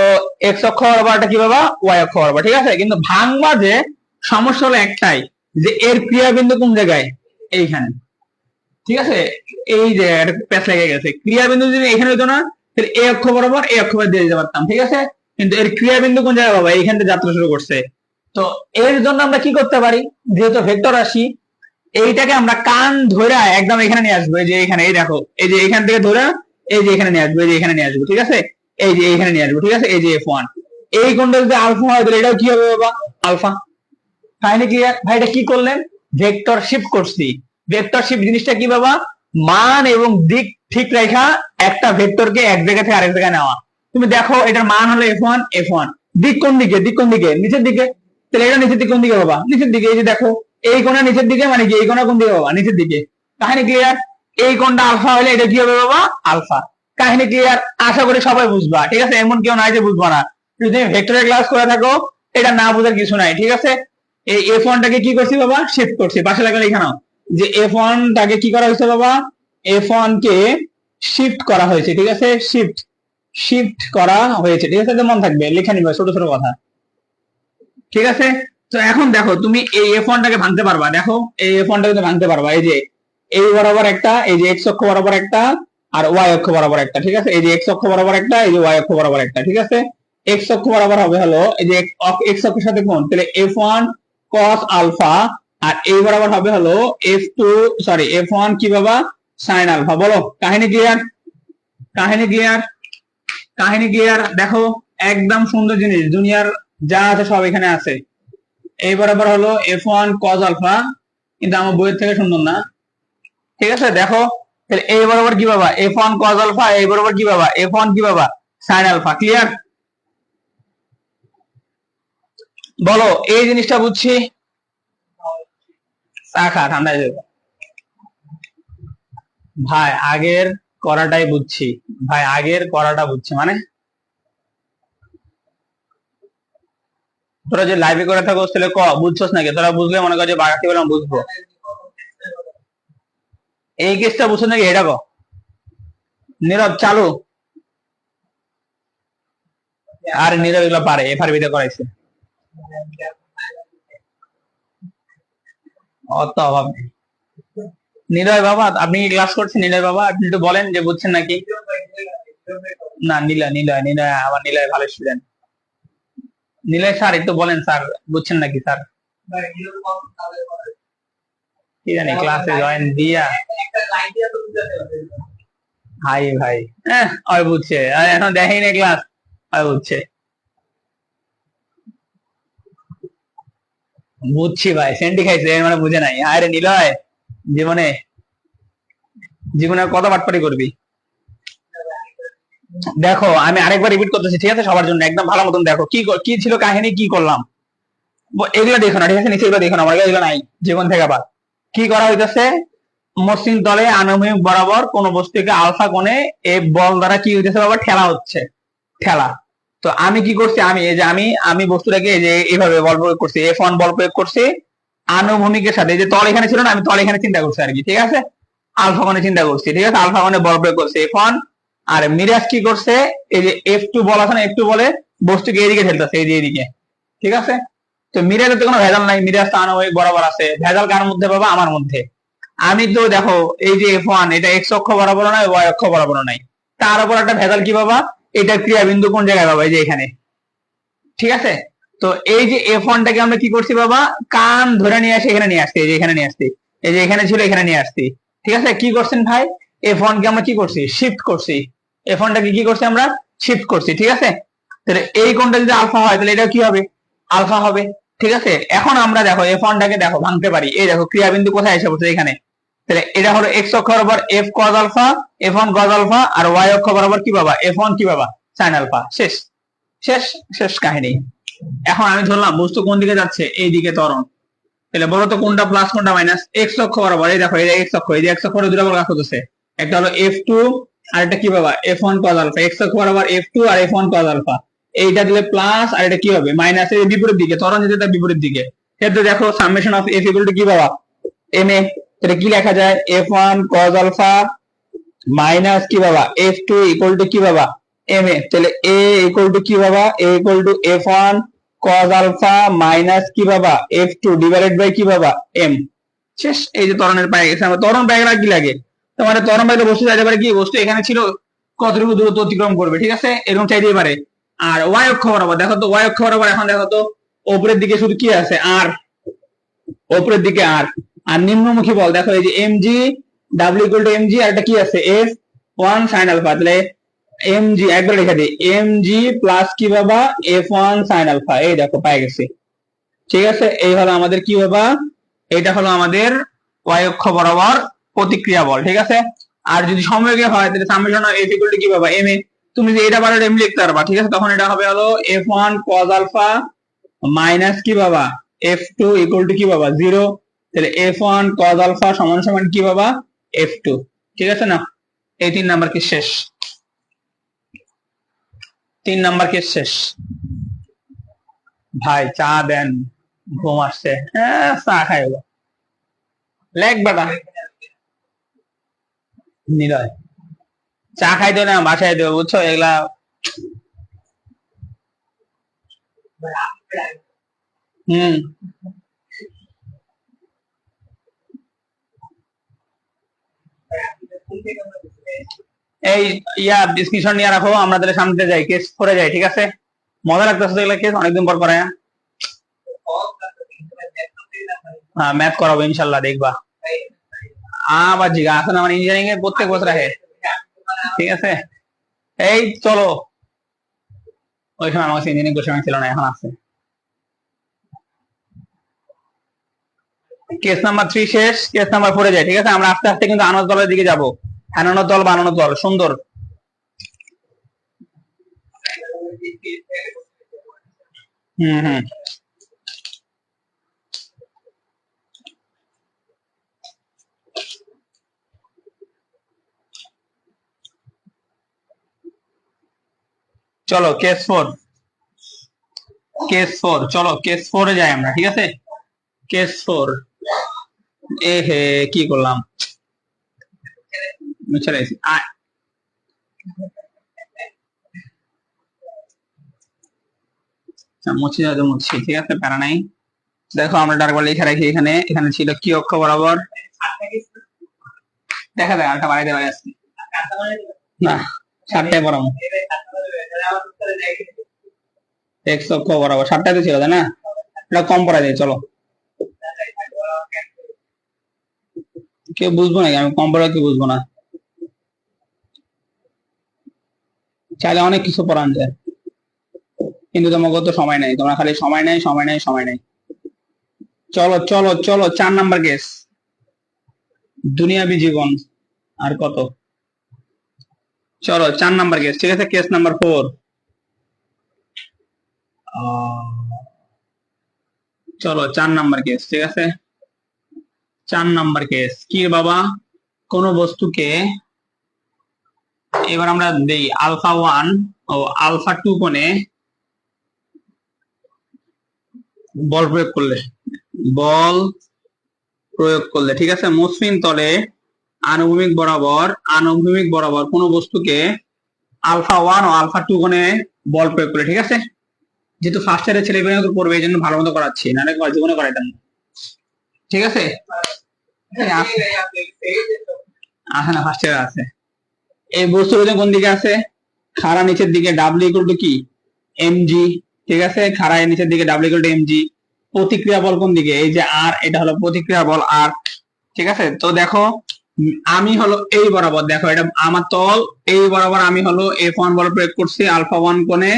এক্স অক্ষ বরাবর, একটা কি বাবা, ওয়াই অক্ষ বরাবর, ঠিক আছে। কিন্তু ভাঙবা যে সমস্যা হলো একটাই, যে এর ক্রিয়া বিন্দু কোন জায়গায়, এইখানে, ঠিক আছে। এই যে প্যাচ লেগে গেছে, ক্রিয়া বিন্দু যদি এখানে হতো না, তাহলে এ অক্ষ বরাবর এই অক্ষ দিয়ে দিতে পারতাম, ঠিক আছে। কিন্তু এর ক্রিয়া বিন্দু কোন জায়গায় বাবা, এইখান থেকে যাত্রা শুরু করছে। তো এর জন্য আমরা কি করতে পারি, যেহেতু ভেক্টর রাশি, এইটাকে আমরা কান ধরে একদম এখানে নিয়ে আসবো, এই যে এখানে, এই দেখো, এই যে এখান থেকে ধরে এই যে এখানে নিয়ে আসবো, এই যে এখানে নিয়ে আসবো, ঠিক আছে, এই যে এখানে নিয়ে আসবো, ঠিক আছে। এই যে F1, এই কোণটা যদি আলফা হয় তাহলে এটাও কি হবে বাবা, আলফা। তাই নাকি ভাই, এটা কি করলেন, ভেক্টর শিফট করছি। ভেক্টর শিফট জিনিসটা কি বাবা, মান এবং দিক ঠিক রেখা একটা ভেক্টরকে এক জায়গা থেকে আরেক জায়গায় নেওয়া। তুমি দেখো এটার মান হলো F1, F1 দিক কোন দিকে, দিক কোন দিকে, নিচের দিকে, তাহলে এটা নিচের দিকে কোন দিকে বাবা, নিচের দিকে। এই যে দেখো এই কোণা নিচের দিকে, মানে কি এই কোণা কোন দিকে বাবা, নিচের দিকে। কাহিনী ক্লিয়ার, এই কোণটা আলফা হলে এটা কি হবে বাবা, আলফা। কাহিনী ক্লিয়ার, আশা করি সবাই বুঝবা, ঠিক আছে, এমন কেউ নাই যে বুঝবা না। যদি তুমি ভেক্টরের ক্লাস করে থাকো, এটা না বোঝার কিছু নাই, ঠিক আছে। এই F1 টাকে কি করছি বাবা, শিফট করছি, পাশে লাগালে এখানেও যে F1 টাকে কি করা হয়েছে বাবা, F1 কে শিফট করা হয়েছে, ঠিক আছে, শিফট শিফট করা হয়েছে, ঠিক আছে। মনে থাকবে, লেখা নিবে ছোট ছোট কথা, ঠিক আছে। তো এখন দেখো তুমি এই F1 টাকে ভাঙতে পারবা, দেখো এই F1 টাকে ভাঙতে পারবা, এই যে এই বরাবর একটা, এই যে এক্স অক্ষ বরাবর একটা, আর ওয়াই অক্ষ বরাবর একটা, ঠিক আছে। এই যে এক্স অক্ষ বরাবর একটা, এই যে ওয়াই অক্ষ বরাবর একটা, ঠিক আছে। এক্স অক্ষ বরাবর হবে হলো এই যে এক্স অক্ষের সাথে কোণ, তাহলে F1 cos আলফা, আর এই বরাবর হবে হলো F2, সরি F1 কি বাবা, sin আলফা। বলো কাহিনী ক্লিয়ার, কাহিনী ক্লিয়ার, কাহিনী ক্লিয়ার। দেখো একদম সুন্দর জিনিস, দুনিয়ার যা আছে সব এখানে আছে। এই বরাবর হলো F1 cos আলফা, কিন্তু আমার বইয়ের থেকে সুন্দর না, ঠিক আছে। দেখো তাহলে এই বরাবর কি বাবা, F1 cos আলফা, এই বরাবর কি বাবা, F1 কি বাবা, sin আলফা। ক্লিয়ার, বলো এই জিনিসটা বুঝছি, চা ঠান্ডা হয়ে যাবে ভাই, আগের করাটাই বুঝছি ভাই, আগের করাটা বুঝছি মানে। তোরা যে লাইভে করে থাকো তাহলে ক বুঝছস নাকি, তোরা বুঝলে মনে কর যে বাকি বললাম বুঝবো, এই কেসটা বুঝছো নাকি এটা ক। নীরব চালু, আর নীরব এগুলো পারে, FRB তে করাইছে, অত অভাব নেই। নীলয় বাবা আপনি কি ক্লাস করছেন, নীলয় বাবা আপনি একটু বলেন যে বুঝছেন নাকি। না নীলয়, নীলয় নীলয় আমার নীলয় ভালো স্টুডেন্ট। নীলয় স্যার একটু বলেন স্যার, বুঝছেন নাকি স্যার। কি জানি ক্লাসে জয়েন দিয়া, হাই ভাই, ওই বুঝছে, এখন দেখেই না ক্লাস, ওই বুঝছে, বুঝছি ভাই, সেন্টি খাইছে এর মানে বুঝে নাই। আরে নীলয় জীবনে জীবনে কত বাটপারি করবি? দেখো আমি আরেকবার রিপিট করতেছি, ঠিক আছে, সবার জন্য একদম ভালো মতন দেখো কি কি ছিল কাহিনী, কি করলাম এগুলো দেখো না, ঠিক আছে, নিচে এগুলো দেখো না, আমার কাছে এগুলো নাই। জীবন থেকে আবার কি করা হইতেছে, মসৃণ তলে আনুভূমিক বরাবর কোন বস্তুকে আলফা কোণে এই বল দ্বারা কি হইতেছে বাবা, ঠেলা হচ্ছে, ঠেলা। তো আমি কি করছি, আমি এই যে আমি বস্তুটাকে এই যে এইভাবে বল প্রয়োগ করছি, F1 বল প্রয়োগ করছি আনুভূমিকের সাথে, এই যে তল এখানে ছিল না, আমি তল এখানে চিন্তা করছি আর কি, ঠিক আছে, আলফা কোণে চিন্তা করছি, ঠিক আছে, আলফা কোণে বল প্রয়োগ করছি F1। আর মিরাজ কি করছে, এই যে F2 বল আছে না, F2 বলে বস্তুকে এদিকে ঠেলতেছে, এই যে এদিকে, ঠিক আছে। তো মিরাজের তো কোনো ভেজাল নাই, মিরাজ তো আনুভূমিক বরাবর আছে, ভেজাল কার মধ্যে বাবা, আমার মধ্যে। আমি তো দেখো এই যে F1 এটা এক্স অক্ষ বরাবর নাই, ওয়াই অক্ষ বরাবর নাই, তার উপর একটা ভেজাল কি বাবা, এটা ক্রিয়া বিন্দু কোন জায়গায় বাবা, এই যে এখানে, ঠিক আছে। তো এই যে F1 টাকে আমরা কি করছি বাবা, কান ধরে নিয়ে আসি এখানে নিয়ে আসছি, এই যে এখানে নিয়ে আসছি, এই যে এখানে ছিল এখানে নিয়ে আসছি, ঠিক আছে। কি করছেন ভাই, F1 কে আমরা কি করছি, শিফট করছি, F1 টাকে কি করছি আমরা, শিফট করছি, ঠিক আছে। তাহলে এই কোণটা যদি আলফা হয় তাহলে এটা কি হবে, আলফা হবে, ঠিক আছে। এখন আমরা দেখো F1 টাকে দেখো ভাঙতে পারি, এই দেখো ক্রিয়া বিন্দু কোথায় এসে পড়ছে, এখানে। তাহলে এটা হলো এক্স অক্ষ বরাবর F cos alpha, F1 cos alpha, আর ওয়াই অক্ষ বরাবর কি বাবা, F1 কি বাবা, sin আলফা। শেষ শেষ শেষ কাহিনী। এখন আমি ধরলাম বস্তু কোন দিকে যাচ্ছে, এই দিকে ত্বরণ। তাহলে বলো তো কোনটা প্লাস কোনটা মাইনাস, এক্স অক্ষ বরাবর, এই দেখো এই এক্স অক্ষ, এই যে এক্স অক্ষ দুটো বল কাজ করতেছে, একটা হলো F2 আর একটা কি বাবা, F1 cos আলফা, এক্স অক্ষ বরাবর F2 আর F1 cos আলফা। এইটা দিলে প্লাস আর এটা কি হবে মাইনাস, এর বিপরীত দিকে ত্বরণ যেতে তার বিপরীত দিকে। ক্ষেত্রে দেখো summation of F equal to কি বাবা, MA। তাহলে কি লেখা যায়, F1 cos আলফা মাইনাস কি বাবা, F2 ইকুয়াল টু কি বাবা, MA। তাহলে A ইকুয়াল টু কি বাবা, A equal to F1 cos alpha minus কি বাবা, F2 ডিভাইডেড বাই কি বাবা, M। শেষ। এই যে ত্বরণের পায়ে গেছে, আমরা ত্বরণ পায়ে গেলে কি লাগে, তোমার ত্বরণ পাইলে বস্তু চাইতে পারে কি, বস্তু এখানে ছিল কতটুকু দূরত্ব অতিক্রম করবে, ঠিক আছে, এরকম চাইতেই পারে। আর ওয়াই অক্ষ বরাবর দেখো তো, ওয়াই অক্ষ বরাবর এখন দেখো তো উপরের দিকে শুধু কি আছে, আর উপরের দিকে আর নিম্নমুখী বল দেখো, এই যে mg w equal to mg, আর এটা কি আছে F1 sin আলফা। তাহলে mg একবার লিখে দিই, mg প্লাস কি বাবা, F1 sin আলফা। এই দেখো পাই গেছি, ঠিক আছে। এই হলো আমাদের কি বাবা, এটা হলো আমাদের y অক্ষ বরাবর প্রতিক্রিয়া বল, ঠিক আছে। আর যদি সমবেগে হয় তাহলে summation of F equal to কি বাবা, ma। তুমি যে এটা বারে এমনি লিখতে পারবা, ঠিক আছে, তখন এটা হবে হলো F1 cos আলফা মাইনাস কি বাবা, F2 ইকুয়াল টু কি বাবা 0। তাহলে F1 cos আলফা সমান সমান কি বাবা, F2, ঠিক আছে না। এই 3 নাম্বার কেস শেষ, 3 নাম্বার কেস শেষ। ভাই চা দেন, ঘুম আসছে, হ্যাঁ চা খাই হলো, লেখ বেটা নিলয়, চা খাইতো না বাসায় দেবো বুঝছো, এগুলা হম। এই ডিসকাশন নিয়ে রাখো, আমরা তাহলে সামনে যাই, কেস করে যাই, ঠিক আছে। মজা লাগতেছে তো এগুলা কেস, অনেকদিন পর করায়। হ্যাঁ ম্যাথ করাবো ইনশাল্লাহ, দেখবা। আবার জিগা এখন আমার ইঞ্জিনিয়ারিং এর প্রত্যেক বছর আহে, ঠিক আছে। এই চলো, ওই সময় আমার ইঞ্জিনিয়ারিং কোশ্চেন ছিল না, এখন আছে। কেস নাম্বার 3 শেষ, কেস নাম্বার 4 যায়, ঠিক আছে। আমরা আস্তে আস্তে কিন্তু আনন্দ দলের দিকে যাবো, আনন্দ দল বানানো দল সুন্দর। হম হম। চলো কেস 4, কেস 4, চলো কেস 4 এ যাই আমরা, ঠিক আছে। কেস 4, এ হে কি করলাম, মুছে রাখছি মুছে যাবে, মুছছি, ঠিক আছে, প্যারা নাই। দেখো আমরা ডাকবার লিখে রাখি, এখানে এখানে ছিল কি অক্ষ বরাবর, দেখা যায় আরেকটা বাড়াইতে পারি আজকে না, 7টায় বরাবর এক্স অক্ষ বরাবর 7টায় তো ছিল তাই না, এটা কম পড়া যায়, চলো। কেউ বুঝবো নাকি, আমি কম পড়া কেউ বুঝবো না, চাইলে অনেক কিছু পড়ান যায়, কিন্তু তোমাকে তো সময় নাই, তোমরা খালি সময় নাই সময় নাই সময় নাই। চলো চলো চলো 4 নাম্বার কেস, দুনিয়াবি জীবন। আর কত? চলো 4 নাম্বার কেস, ঠিক আছে, কেস নাম্বার 4। চলো 4 নাম্বার কেস, ঠিক আছে। 4 নাম্বার কেস কি বাবা? কোন বস্তুকে এবার আমরা দেই আলফা 1 ও আলফা 2 কোণে বল প্রয়োগ করলে, বল প্রয়োগ করলে, ঠিক আছে, মসৃণ তলে আনুভূমিক বরাবর কোন বস্তুকে আলফা 1 ও আলফা 2 কোণে বল প্রয়োগ করলে, ঠিক আছে। যেহেতু ফার্স্ট ইয়ারের ছেলেমেয়েরা তো পড়বে, এই জন্য ভালো মতো করাচ্ছি, নাহলে জীবনে করাইতাম না, ঠিক আছে। আছে না, ফার্স্ট ইয়ার আছে। এই বস্তুর ওজন কোন দিকে আছে? খাড়া নিচের দিকে, ডাব্লিউ ইকুয়াল টু কি? এমজি, ঠিক আছে, খাড়া নিচের দিকে, ডাব্লিউ ইকুয়াল টু এমজি। প্রতিক্রিয়া বল কোন দিকে? এই যে আর, এটা হলো প্রতিক্রিয়া বল আর, ঠিক আছে। তো দেখো আমি হলো এই বরাবর, দেখো এটা আমার তল, এই বরাবর আমি হলো F1 বল প্রয়োগ করছি আলফা 1 কোণে।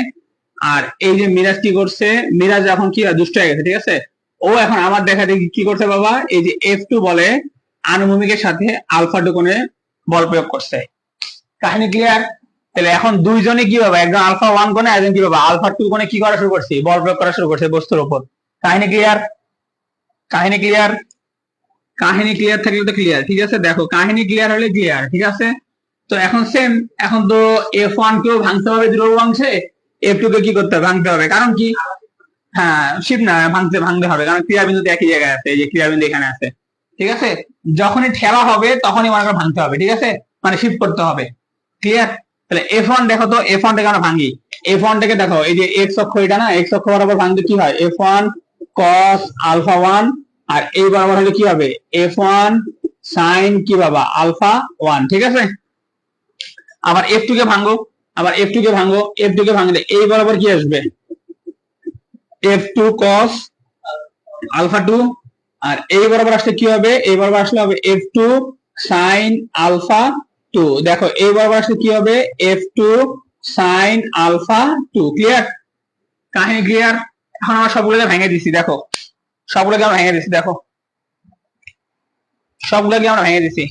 আর এই যে মিরাজ কি করছে? মিরাজ এখন কি দুষ্ট হয়ে গেছে, ঠিক আছে। ও এখন আমার দেখা দেখি কি করছে বাবা, এই যে F2 বলে আনুভূমিকের সাথে আলফা 2 কোণে বল প্রয়োগ করছে। কাহিনী ক্লিয়ার? তাহলে এখন দুইজনে কি পাবে? একজন আলফা 1 কোণে, একজন কি পাবে আলফা 2 কোণে কি করা শুরু করছে? বল প্রয়োগ করা শুরু করছে বস্তুর উপর। কাহিনী ক্লিয়ার? কাহিনী ক্লিয়ার? কাহিনী ক্লিয়ার থাকলে তো ক্লিয়ার, ঠিক আছে। দেখো কাহিনী ক্লিয়ার হলে ক্লিয়ার, ঠিক আছে। তো এখন সেম, এখন তো F1 কেও ভাঙতে হবে ধ্রুব অংশে, F2 কে কি করতে হবে? ভাঙতে হবে। কারণ কি? হ্যাঁ, শিফট না, ভাঙতে হবে, কারণ ক্রিয়াবিন্দু একই জায়গায় আছে, এই যে ক্রিয়াবিন্দু এখানে আছে, ঠিক আছে। যখনই ঠেলা হবে তখনই মনে করো ভাঙতে হবে, ঠিক আছে, মানে শিফট করতে হবে। ক্লিয়ার? তাহলে F1 দেখো তো, F1 টাকে আমরা ভাঙি। F1 টাকে দেখো, এই যে এক্স অক্ষ এটা না, এক্স অক্ষ বরাবর ভাঙতে কি হয়? F1 cos আলফা 1, আর এই বরাবর হলে কি হবে? F1 sin কি বাবা? আলফা 1, ঠিক আছে। আবার F2 কে ভাঙো, F2 কে ভাঙলে এই বরাবর কি আসবে? F2 cos আলফা 2, আর এই বরাবর আসলে কি হবে? এই বরাবর আসলে হবে F2 sin আলফা 2। দেখো এই বরাবর আসলে কি হবে? F2 sin alpha 2। ক্লিয়ার? কাহিনী ক্লিয়ার? এখন আমরা সবগুলোকে ভেঙে দিছি, দেখো সবগুলোকে আমরা ভেঙে দিছি, দেখো সবগুলোকে আমরা ভেঙে দিছি।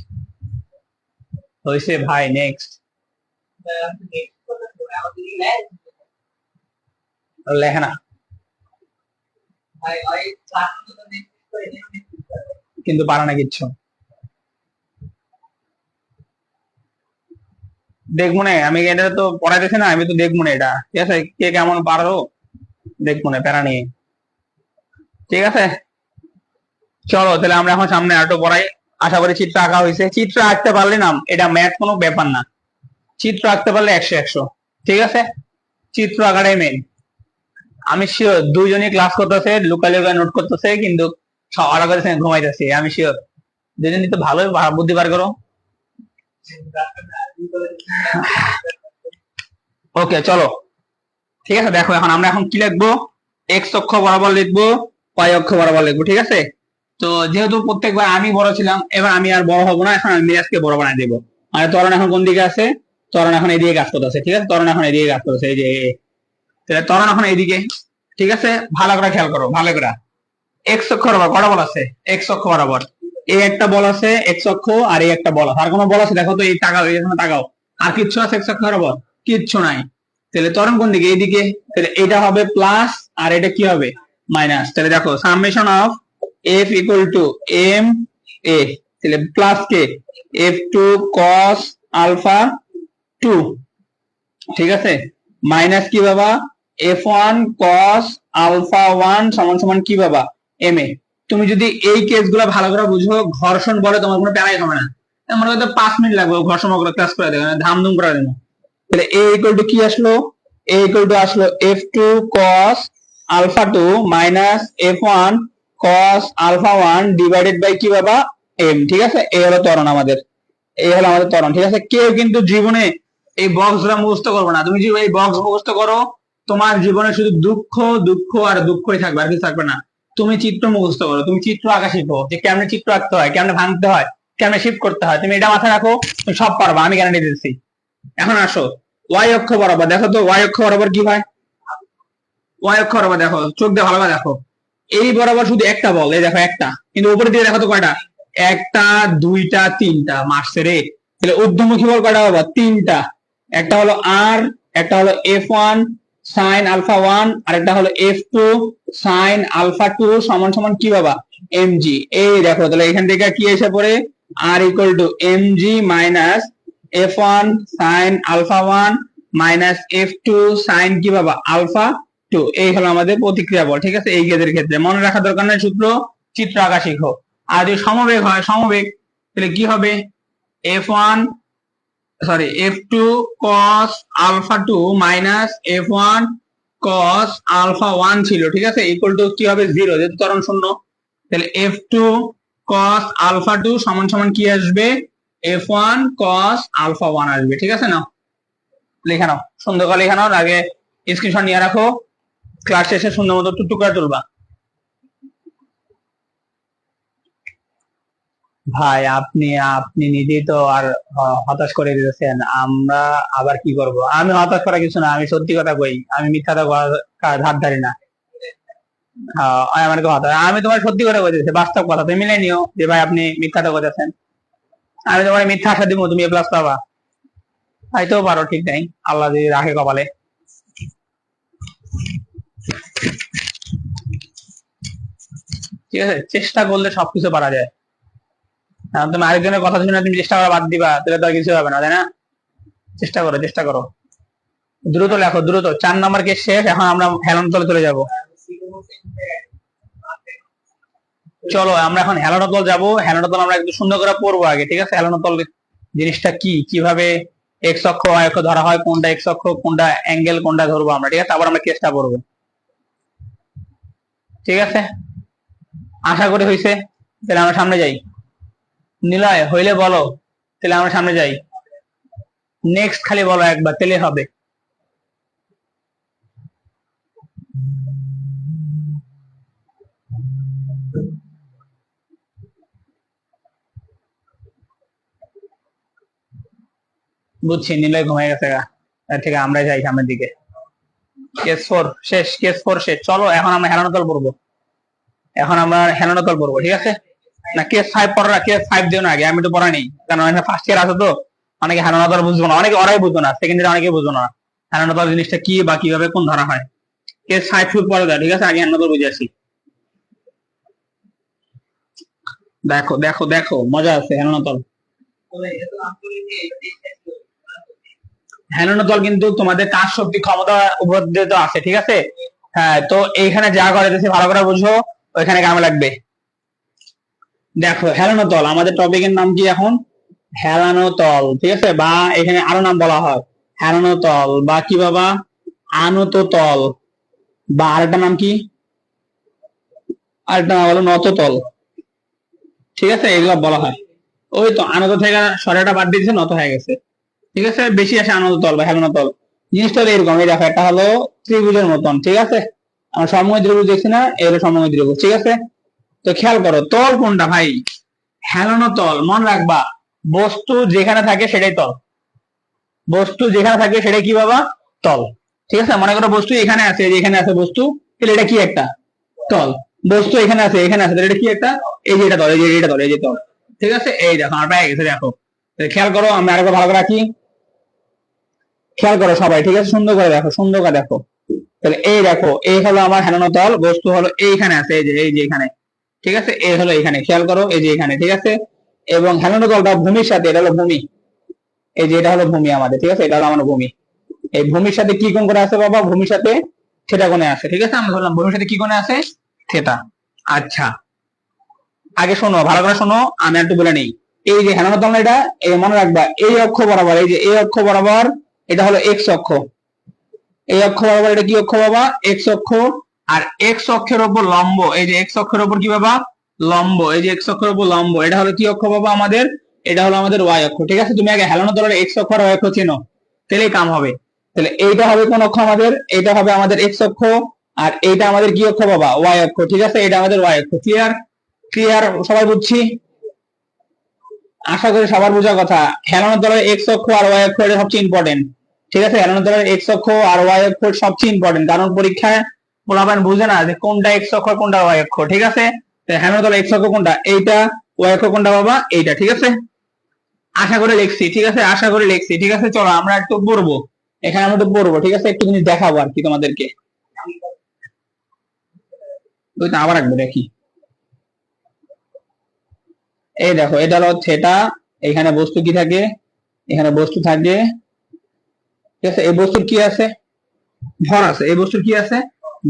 হইছে ভাই, নেক্সট লেখা না কিন্তু পারা না কিচ্ছু, দেখবো না আমি, এটা তো পড়াইতেছি না, আমি তো দেখবো না এটা, ঠিক আছে। কে কেমন পারো দেখবো না, প্যারা নিয়ে, ঠিক আছে। চলো তাহলে আমরা এখন সামনে আরেকটু পড়াই। আশা করি চিত্র আঁকা হয়েছে। চিত্র আঁকতে পারলে না, এটা ম্যাথ কোনো ব্যাপার না, চিত্র আঁকতে পারলে 100-100, ঠিক আছে। চিত্র আঁকাটাই মেন। আমি শিওর দুইজনই ক্লাস করতেছে, লুকালি নোট করতেছে, কিন্তু সবার আগে ঘুমাইতেছে, আমি শিওর দুজনই তো ভালোই বুদ্ধি বার করো। ওকে চলো, ঠিক আছে। দেখো এখন আমরা কি লিখবো? এক্স অক্ষ বরাবর লিখবো, ওয়াই অক্ষ বরাবর লিখবো, ঠিক আছে। তো যেহেতু প্রত্যেকবার আমি বড় ছিলাম, এবার আমি আর বড় হবো না, এখন আমি মিরাজকে বড় বানাই দেবো। আর ত্বরণ এখন কোন দিকে আছে? ত্বরণ এখন এদিকে কাজ করতেছে, ঠিক আছে, ত্বরণ এখন এদিকে কাজ করতেছে, এই যে ত্বরণ এখন এইদিকে, ঠিক আছে। ভালো করে খেয়াল করো, ভালো করে। এক্স অক্ষ বরাবর কটা বল আছে? এক্স অক্ষ বরাবর এই একটা বল আছে এক্স অক্ষ, আর এই একটা বল আছে। আর কোনো বল আছে? দেখো তো, এই তাকাও, এখানে তাকাও, আর কিচ্ছু আছে এক্স অক্ষ বরাবর? কিচ্ছু নাই। তাহলে ত্বরণ কোন দিকে? এইদিকে। তাহলে এটা হবে প্লাস, আর এটা কি হবে? মাইনাস। তাহলে দেখো summation of F equal to M A, তাহলে প্লাস কে? F2 cos আলফা 2, ঠিক আছে, মাইনাস কি বাবা? F1 cos আলফা 1 সমান সমান কি বাবা? এম এ। তুমি যদি এই কেসগুলো ভালো করে বুঝো, ঘর্ষণ বলে তোমার কোনো প্যারাই হবে না। মনে করতে 5 মিনিট লাগবে ঘর্ষণ বলে ক্লাস করে দেবে, ধামধুম করে দেবে। তাহলে এ ইকুয়াল টু কি আসলো? এ ইকুয়াল টু আসলো F2 cos alpha 2 minus F1 cos alpha 1 divided by কি বাবা? এম, ঠিক আছে। এই হলো ত্বরণ আমাদের, এই হলো আমাদের ত্বরণ, ঠিক আছে। কেউ কিন্তু জীবনে এই বক্সগুলো মুখস্থ করবে না। তুমি যদি এই বক্স মুখস্থ করো, তোমার জীবনে শুধু দুঃখ দুঃখ আর দুঃখই থাকবে, আর কিছু থাকবে না। তুমি চিত্র মুখস্থ করো, তুমি চিত্র আঁকা শিখো, যে কেমনে চিত্র আঁকতে হয়, কেমনে ভাঙতে হয়, কেমনে শিফট করতে হয়, তুমি এটা মাথায় রাখো, তুমি সব পারবা, আমি গ্যারান্টি দিচ্ছি। এখন আসো ওয়াই অক্ষ বরাবর, দেখো তো ওয়াই অক্ষ বরাবর কি হয়? ওয়াই অক্ষ বরাবর দেখো, চোখ দিয়ে ভালোভাবে দেখো, এই বরাবর শুধু একটা বল, এই দেখো একটা, কিন্তু উপরের দিকে দেখো তো কয়টা? একটা, দুইটা, তিনটা, মারছে রে। তাহলে ঊর্ধ্বমুখী বল কয়টা বাবা? তিনটা। একটা হলো আর, একটা হলো F1 sin আলফা 1, আর একটা হলো F2 sin আলফা 2 সমান সমান কি বাবা? mg। এই দেখো তাহলে এখান থেকে কি এসে পড়ে? r equal to mg minus F1 sin alpha 1 minus F2 sin কি বাবা? আলফা 2। এই হলো আমাদের প্রতিক্রিয়া বল। ঠিক আছে, এই গেজের ক্ষেত্রে মনে রাখা দরকার নাই সূত্র, চিত্র আঁকা শিখো। আর যদি সমবেগ হয়, সমবেগ তাহলে কি হবে? F1 F2 cos alpha 2 minus F1 cos alpha 1 ছিল, ঠিক আছে, ইকুয়াল টু কি হবে? 0, যেহেতু ত্বরণ শূন্য। তাহলে F2 cos আলফা 2 সমান সমান কি আসবে? F1 cos আলফা 1 আসবে। ঠিক আছে, নাও লিখে নাও, সুন্দর করে লিখে নাও, আগে স্ক্রিনশট নিয়ে রাখো, ক্লাস শেষে সুন্দর মতো টুকরা তুলবা। ভাই আপনি আপনি নিজেই তো আর হতাশ করে দিয়েছেন, আমরা আবার কি করব? আমি হতাশ করা কিছু না, আমি সত্যি কথা কই, আমি মিথ্যা ধার ধারি না। আমার কথা, আমি তোমার সত্যি কথা বলতেছি, বাস্তব কথা, তুমি মিলে নিও যে ভাই আপনি মিথ্যাটা বলতেছেন। আমি তোমার মিথ্যা আশা দিব তুমি A+ পাবা, হয়তো পারো, ঠিক নাই, আল্লাহ যদি রাখে কপালে। ঠিক আছে, চেষ্টা করলে সবকিছু পারা যায়। তুমি আরেকজনের কথা শুনে তুমি চেষ্টা করা বাদ দিবা, তাহলে তো আর কিছু হবে না, তাই না? চেষ্টা করো, চেষ্টা করো, দ্রুত লেখো, দ্রুত। 4 নম্বর কেস শেষ, এখন আমরা হেলানো তলে চলে যাব। চলো আমরা এখন হেলানো তল যাবো। হেলানো তল আমরা একটু সুন্দর করে পড়বো আগে, ঠিক আছে? হেলানো তল জিনিসটা কি, কিভাবে এক্স অক্ষ ওয়াই অক্ষ ধরা হয়, কোনটা এক্স অক্ষ, কোনটা অ্যাঙ্গেল, কোনটা ধরবো আমরা, ঠিক আছে? তারপর আমরা কেসটা পড়বো, ঠিক আছে? আশা করি হয়েছে, তাহলে আমরা সামনে যাই। নিলয় হইলে বলো, তাহলে আমরা সামনে যাই। নেক্সট খালি বলো একবার, তাহলে হবে। বুঝছি, নিলয় ঘুমাই গেছে গা, ঠিক আছে আমরা যাই সামনের দিকে। কেস 4 শেষ, কেস 4 শেষ। চলো এখন আমরা হেলানো তল পড়বো, এখন আমরা হেলানো তল পড়বো, ঠিক আছে? না কেস 5 পড়া, কেস 5 দিও না আগে, আমি তো পড়া নেই, কারণ এখানে ফার্স্ট ইয়ার আছে তো, অনেকে হেলানো তল বুঝবো না, অনেকে ওরাই বুঝবো না, সেকেন্ড ইয়ার অনেকে বুঝবো না হেলানো তল জিনিসটা কি বা কিভাবে কোন ধরা হয়। কেস 5 শুট পড়ে দেয়, ঠিক আছে? আগে হেলানো তল বুঝে আসি। দেখো দেখো দেখো, মজা আছে হেলানো তল। হেলানো তল কিন্তু তোমাদের কাজ শক্তি ক্ষমতা উপর দিয়ে তো আছে, ঠিক আছে? হ্যাঁ, তো এইখানে যা করে ভালো করে বুঝো, ওইখানে কামে লাগবে। দেখো হেলানো তল, আমাদের টপিকের নাম কি এখন? হেলানো তল, ঠিক আছে? বা এখানে আরো নাম বলা হয়, হেলানো তল বা কি বাবা? আনত তল, বা আরেকটা নাম কি? আরেকটা নাম হলো নত তল, ঠিক আছে? এগুলো বলা হয়। ওই তো আনত থেকে সরাটা বাদ দিয়েছে, নত হয়ে গেছে, ঠিক আছে? বেশি আসে আনত তল বা হেলানো তল। জিনিসটা হলো এরকম, এই দেখো একটা হলো ত্রিভুজের মতন, ঠিক আছে? আমরা সমময় ত্রিভুজ দেখছি না, এর সমময় ত্রিভুজ, ঠিক আছে? তো খেয়াল করো তল কোনটা ভাই? হেলানো তল, মনে রাখবা বস্তু যেখানে থাকে সেটাই তল, বস্তু যেখানে থাকবে সেটাই কি বাবা? তল, ঠিক আছে? মনে করো বস্তু এখানে আছে, এখানে আছে বস্তু, তাহলে এটা কি একটা? তল। বস্তু এখানে আছে, এখানে আছে, তাহলে এটা কি একটা? এই যে এটা তল, এই যে এটা তল, এই যে তল, ঠিক আছে? এই দেখো আমার পেয়ে গেছে, দেখো খেয়াল করো, আমি আরেকবার ভালো করে রাখি, খেয়াল করো সবাই, ঠিক আছে? সুন্দর করে দেখো, সুন্দর করে দেখো। তাহলে এই দেখো, এই হলো আমার হেলানো তল, বস্তু হলো এইখানে আছে, এই যে এখানে, ঠিক আছে? এই হলো এখানে, খেয়াল করো, এই যে এখানে, ঠিক আছে? এবং হেলানো তলটা ভূমির সাথে, এটা হলো ভূমি, এই যে এটা হলো ভূমি আমাদের, ঠিক আছে? এটা হলো আমার ভূমি। এই ভূমির সাথে কি কোণ করে আছে বাবা? ভূমির সাথে থিটা কোণে আছে, ঠিক আছে? আমরা ধরলাম ভূমির সাথে কি কোণে আছে? থিটা। আচ্ছা, আগে শোনো, ভালো করে শোনো, আমি একটু বলে নেই। এই যে হেলানো তল, এটা এই মনে রাখবা, এই অক্ষ বরাবর, এই যে এই অক্ষ বরাবর, এটা হলো এক্স অক্ষ, এই অক্ষ বরাবর এটা কি অক্ষ বাবা? এক্স অক্ষ। আর এক্স অক্ষের উপর লম্ব, এই যে এক্স অক্ষের উপর কি বাবা? লম্ব, এই যে এক্স অক্ষের উপর লম্ব, এটা হলো কি অক্ষ বাবা আমাদের? এটা হলো আমাদের ওয়াই অক্ষ, ঠিক আছে? তুমি আগে হেলানো তলের এক্স অক্ষ আর ওয়াই অক্ষ চেনো, তাহলেই কাম হবে। তাহলে এইটা হবে কোন অক্ষ আমাদের? এটা হবে আমাদের এক্স অক্ষ, আর এইটা আমাদের কি অক্ষ বাবা? ওয়াই অক্ষ, ঠিক আছে? এটা আমাদের ওয়াই অক্ষ। ক্লিয়ার? ক্লিয়ার, সবাই বুঝছি? আশা করি সবার বোঝার কথা। হেলানো তলের এক্স অক্ষ আর ওয়াই অক্ষ এটা সবচেয়ে ইম্পর্টেন্ট, ঠিক আছে? হেলানো তলের এক্স অক্ষ আর ওয়াই অক্ষ সবচেয়ে ইম্পর্টেন্ট, কারণ পরীক্ষায় পোলাপান বুঝে না যে কোনটা এক্স অক্ষ কোনটা ওয়াই অক্ষ, ঠিক আছে? হেলানো তলের এক্স অক্ষ কোনটা? এইটা। ওয়াই অক্ষ কোনটা বাবা? এইটা, ঠিক আছে? আশা করে লিখছি, ঠিক আছে, আশা করে লিখছি, ঠিক আছে। চলো আমরা একটু পড়বো, এখানে আমরা একটু পড়বো, ঠিক আছে, একটু জিনিস দেখাবো আর কি তোমাদেরকে। ওই তো আবার একবার দেখি। এই দেখো, এটা হলো থেটা, এখানে বস্তু কি থাকে, এখানে বস্তু থাকে, ঠিক আছে। এই বস্তুর কি আছে, ভর আছে। এই বস্তুর কি আছে,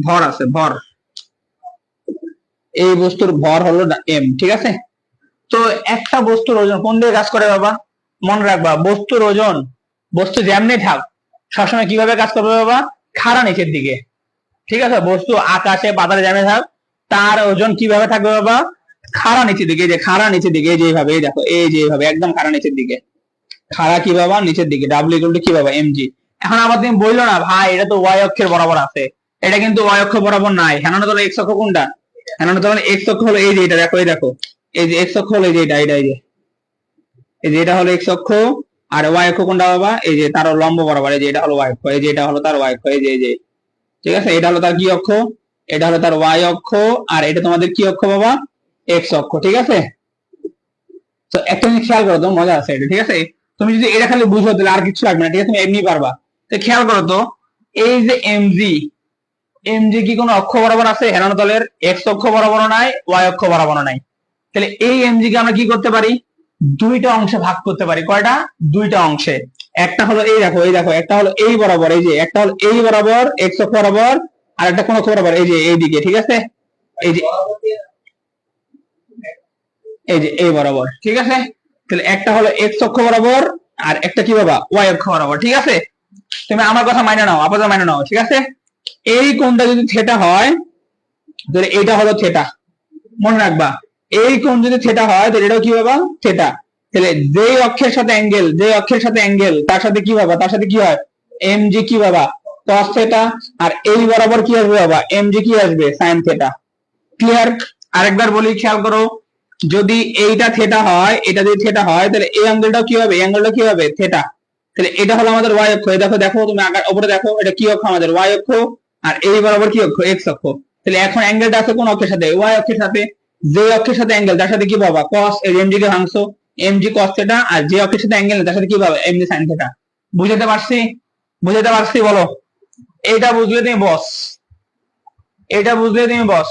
ভর আছে, ভর। এই বস্তুর ভর হলো এম, ঠিক আছে। তো একটা বস্তুর ওজন কোন দিকে কাজ করে বাবা, মনে রাখবা, বস্তুর ওজন, বস্তু যেমনি থাক সবসময় কিভাবে কাজ করবে বাবা, খাড়া নিচের দিকে, ঠিক আছে। বস্তু আকাশে বাতাসে যেমনি থাক, তার ওজন কিভাবে থাকবে বাবা, খাড়া নিচের দিকে, এই যে খাড়া নিচের দিকে, এই যে এইভাবে, এই দেখো, এই যে এইভাবে একদম খাড়া নিচের দিকে, খাড়া কি বাবা, নিচের দিকে, ডাব্লিউ ইকুয়াল টু কি বাবা, এমজি। এখন আবার তুমি বললো না ভাই এটা তো ওয়াই অক্ষের বরাবর আছে, এটা কিন্তু ওয়াই অক্ষ বরাবর নাই। হ্যাঁ না, তাহলে এক্স অক্ষ কোনটা, হ্যাঁ না, তাহলে এক্স অক্ষ হলো এই যে এটা, দেখো, এই দেখো, এই যে এক্স অক্ষ হলো এই যে এটা, এটা, এই যে এটা হলো এক্স অক্ষ। আর ওয়াই অক্ষ কোনটা বাবা, এই যে তার লম্ব বরাবর, এই যে এটা হলো ওয়াই অক্ষ, এই যে এটা হলো তার ওয়াই অক্ষ, এই যে এই যে, ঠিক আছে। এটা হলো তার কি অক্ষ, এটা হলো তার ওয়াই অক্ষ, আর এটা তোমাদের কি অক্ষ বাবা, এক্স অক্ষ, ঠিক আছে। তো একটা জিনিস খেয়াল করো তো, মজা আছে এটা, ঠিক আছে। তুমি যদি এটা খালি বুঝো তাহলে আর কিছু লাগবে না, ঠিক আছে, তুমি এমনি পারবা। তো খেয়াল করো তো, এই যে এমজি, এমজি কি কোনো অক্ষ বরাবর আছে, হেলানো তলের এক্স অক্ষ বরাবর নাই, ওয়াই অক্ষ বরাবর নাই। তাহলে এই এমজি কে আমরা কি করতে পারি, দুইটা অংশে ভাগ করতে পারি। কয়টা, দুইটা অংশে। একটা হলো এই দেখো, এই দেখো, একটা হলো এই বরাবর, এই যে একটা হলো এই বরাবর এক্স অক্ষ বরাবর, আর একটা কোন অক্ষ বরাবর, এই যে এইদিকে, ঠিক আছে, এই যে, এই যে এই বরাবর, ঠিক আছে। তাহলে একটা হলো এক্স অক্ষ বরাবর, আর একটা কি বাবা, ওয়াই অক্ষ বরাবর, ঠিক আছে। তুমি আমার কথা মাইনে নাও, আপাতত মাইনে নাও, ঠিক আছে। এই কোণটা যদি থেটা হয়, তাহলে এটা হলো থেটা, মনে রাখবা। এই কোণ যদি থেটা হয় তাহলে এটাও কি বাবা, থেটা। তাহলে যে অক্ষের সাথে অ্যাঙ্গেল, যে অক্ষের সাথে অ্যাঙ্গেল, তার সাথে কি বাবা, তার সাথে কি হয়, এম জি কি বাবা, কস থেটা। আর এই বরাবর কি আসবে বাবা, এম জি কি আসবে, সাইন থেটা। ক্লিয়ার। আরেকবার বলি, খেয়াল করো, যদি এইটা থেটা হয়, এটা যদি থেটা হয়, তাহলে এই অ্যাঙ্গেলটাও কি হবে, এই অ্যাঙ্গেলটা কি হবে, থেটা। তাহলে এটা হলো আমাদের ওয়াই অক্ষ, দেখো, দেখো তুমি আকার উপরে দেখো, এটা কি অক্ষ আমাদের, ওয়াই অক্ষ। আর এই বরাবর কি অক্ষ, এক্স অক্ষ। তাহলে এখন অ্যাঙ্গেলটা আছে কোন অক্ষের সাথে, ওয়াই অক্ষের সাথে। যে অক্ষের সাথে অ্যাঙ্গেল তার সাথে কি বাবা, কস, এই এমজি কে ভাঙছো, এমজি কস থেটা। আর যে অক্ষের সাথে অ্যাঙ্গেল তার সাথে কি বাবা, এমজি সাইন থেটা। বুঝাতে পারছি, বুঝাতে পারছি বলো। এইটা বুঝলে তুমি বস, এটা বুঝলে তুমি বস।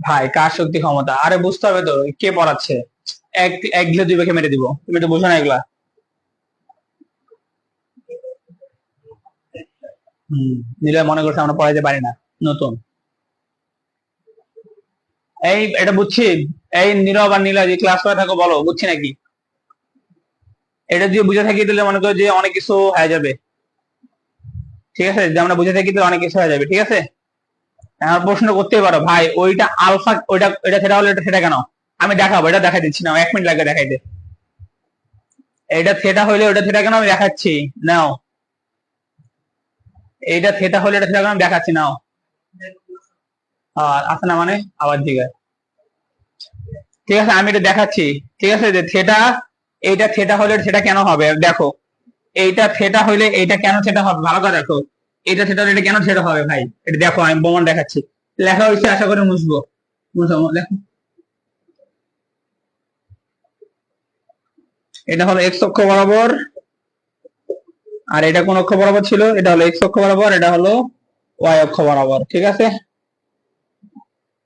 ভাই কার শক্তি ক্ষমতা, আরে বুঝতে হবে তো, কে পড়াচ্ছে, এক এক গিলে দুই বেঁকে মেরে দিব, তুমি তো বোঝো না এগুলা। হম, নীলা মনে করছে আমরা পড়াইতে পারি না, নতুন। এই এটা বুঝছি, এই নীরব আর নীলা যে ক্লাস করে থাকো, বলো বুঝছি নাকি। এটা যদি বুঝে থাকি তাহলে মনে করো যে অনেক কিছু হয়ে যাবে, ঠিক আছে, যে আমরা বুঝে থাকি তাহলে অনেক কিছু হয়ে যাবে, ঠিক আছে। আমার প্রশ্ন করতেই পারো ভাই, ওইটা আলফা, ওইটা এটা সেটা হলো, এটা সেটা কেন, আমি দেখাবো, এটা দেখাই দিচ্ছি না, 1 মিনিট লাগে দেখাইতে। এটা থেটা হইলে ওটা থেটা কেন, আমি দেখাচ্ছি, নাও। এইটা থেটা হলে এটা থেটা কেন, আমি দেখাচ্ছি, নাও। আছে না মানে, আবার জিজ্ঞাসা, ঠিক আছে, আমি এটা দেখাচ্ছি, ঠিক আছে, যে থেটা, এইটা থেটা হলে সেটা কেন হবে, দেখো। এইটা থেটা হইলে এইটা কেন থেটা হবে, ভালো করে দেখো। এটা থেটা হলে এটা কেন থেটা হবে ভাই, এটা দেখো, আমি প্রমাণ দেখাচ্ছি। লেখা হয়েছে, আশা করে মুছবো, মুছো, দেখো। এটা হলো এক্স অক্ষ বরাবর, আর এটা কোন অক্ষ বরাবর ছিল, এটা হলো এক্স অক্ষ বরাবর, এটা হলো ওয়াই অক্ষ বরাবর, ঠিক আছে।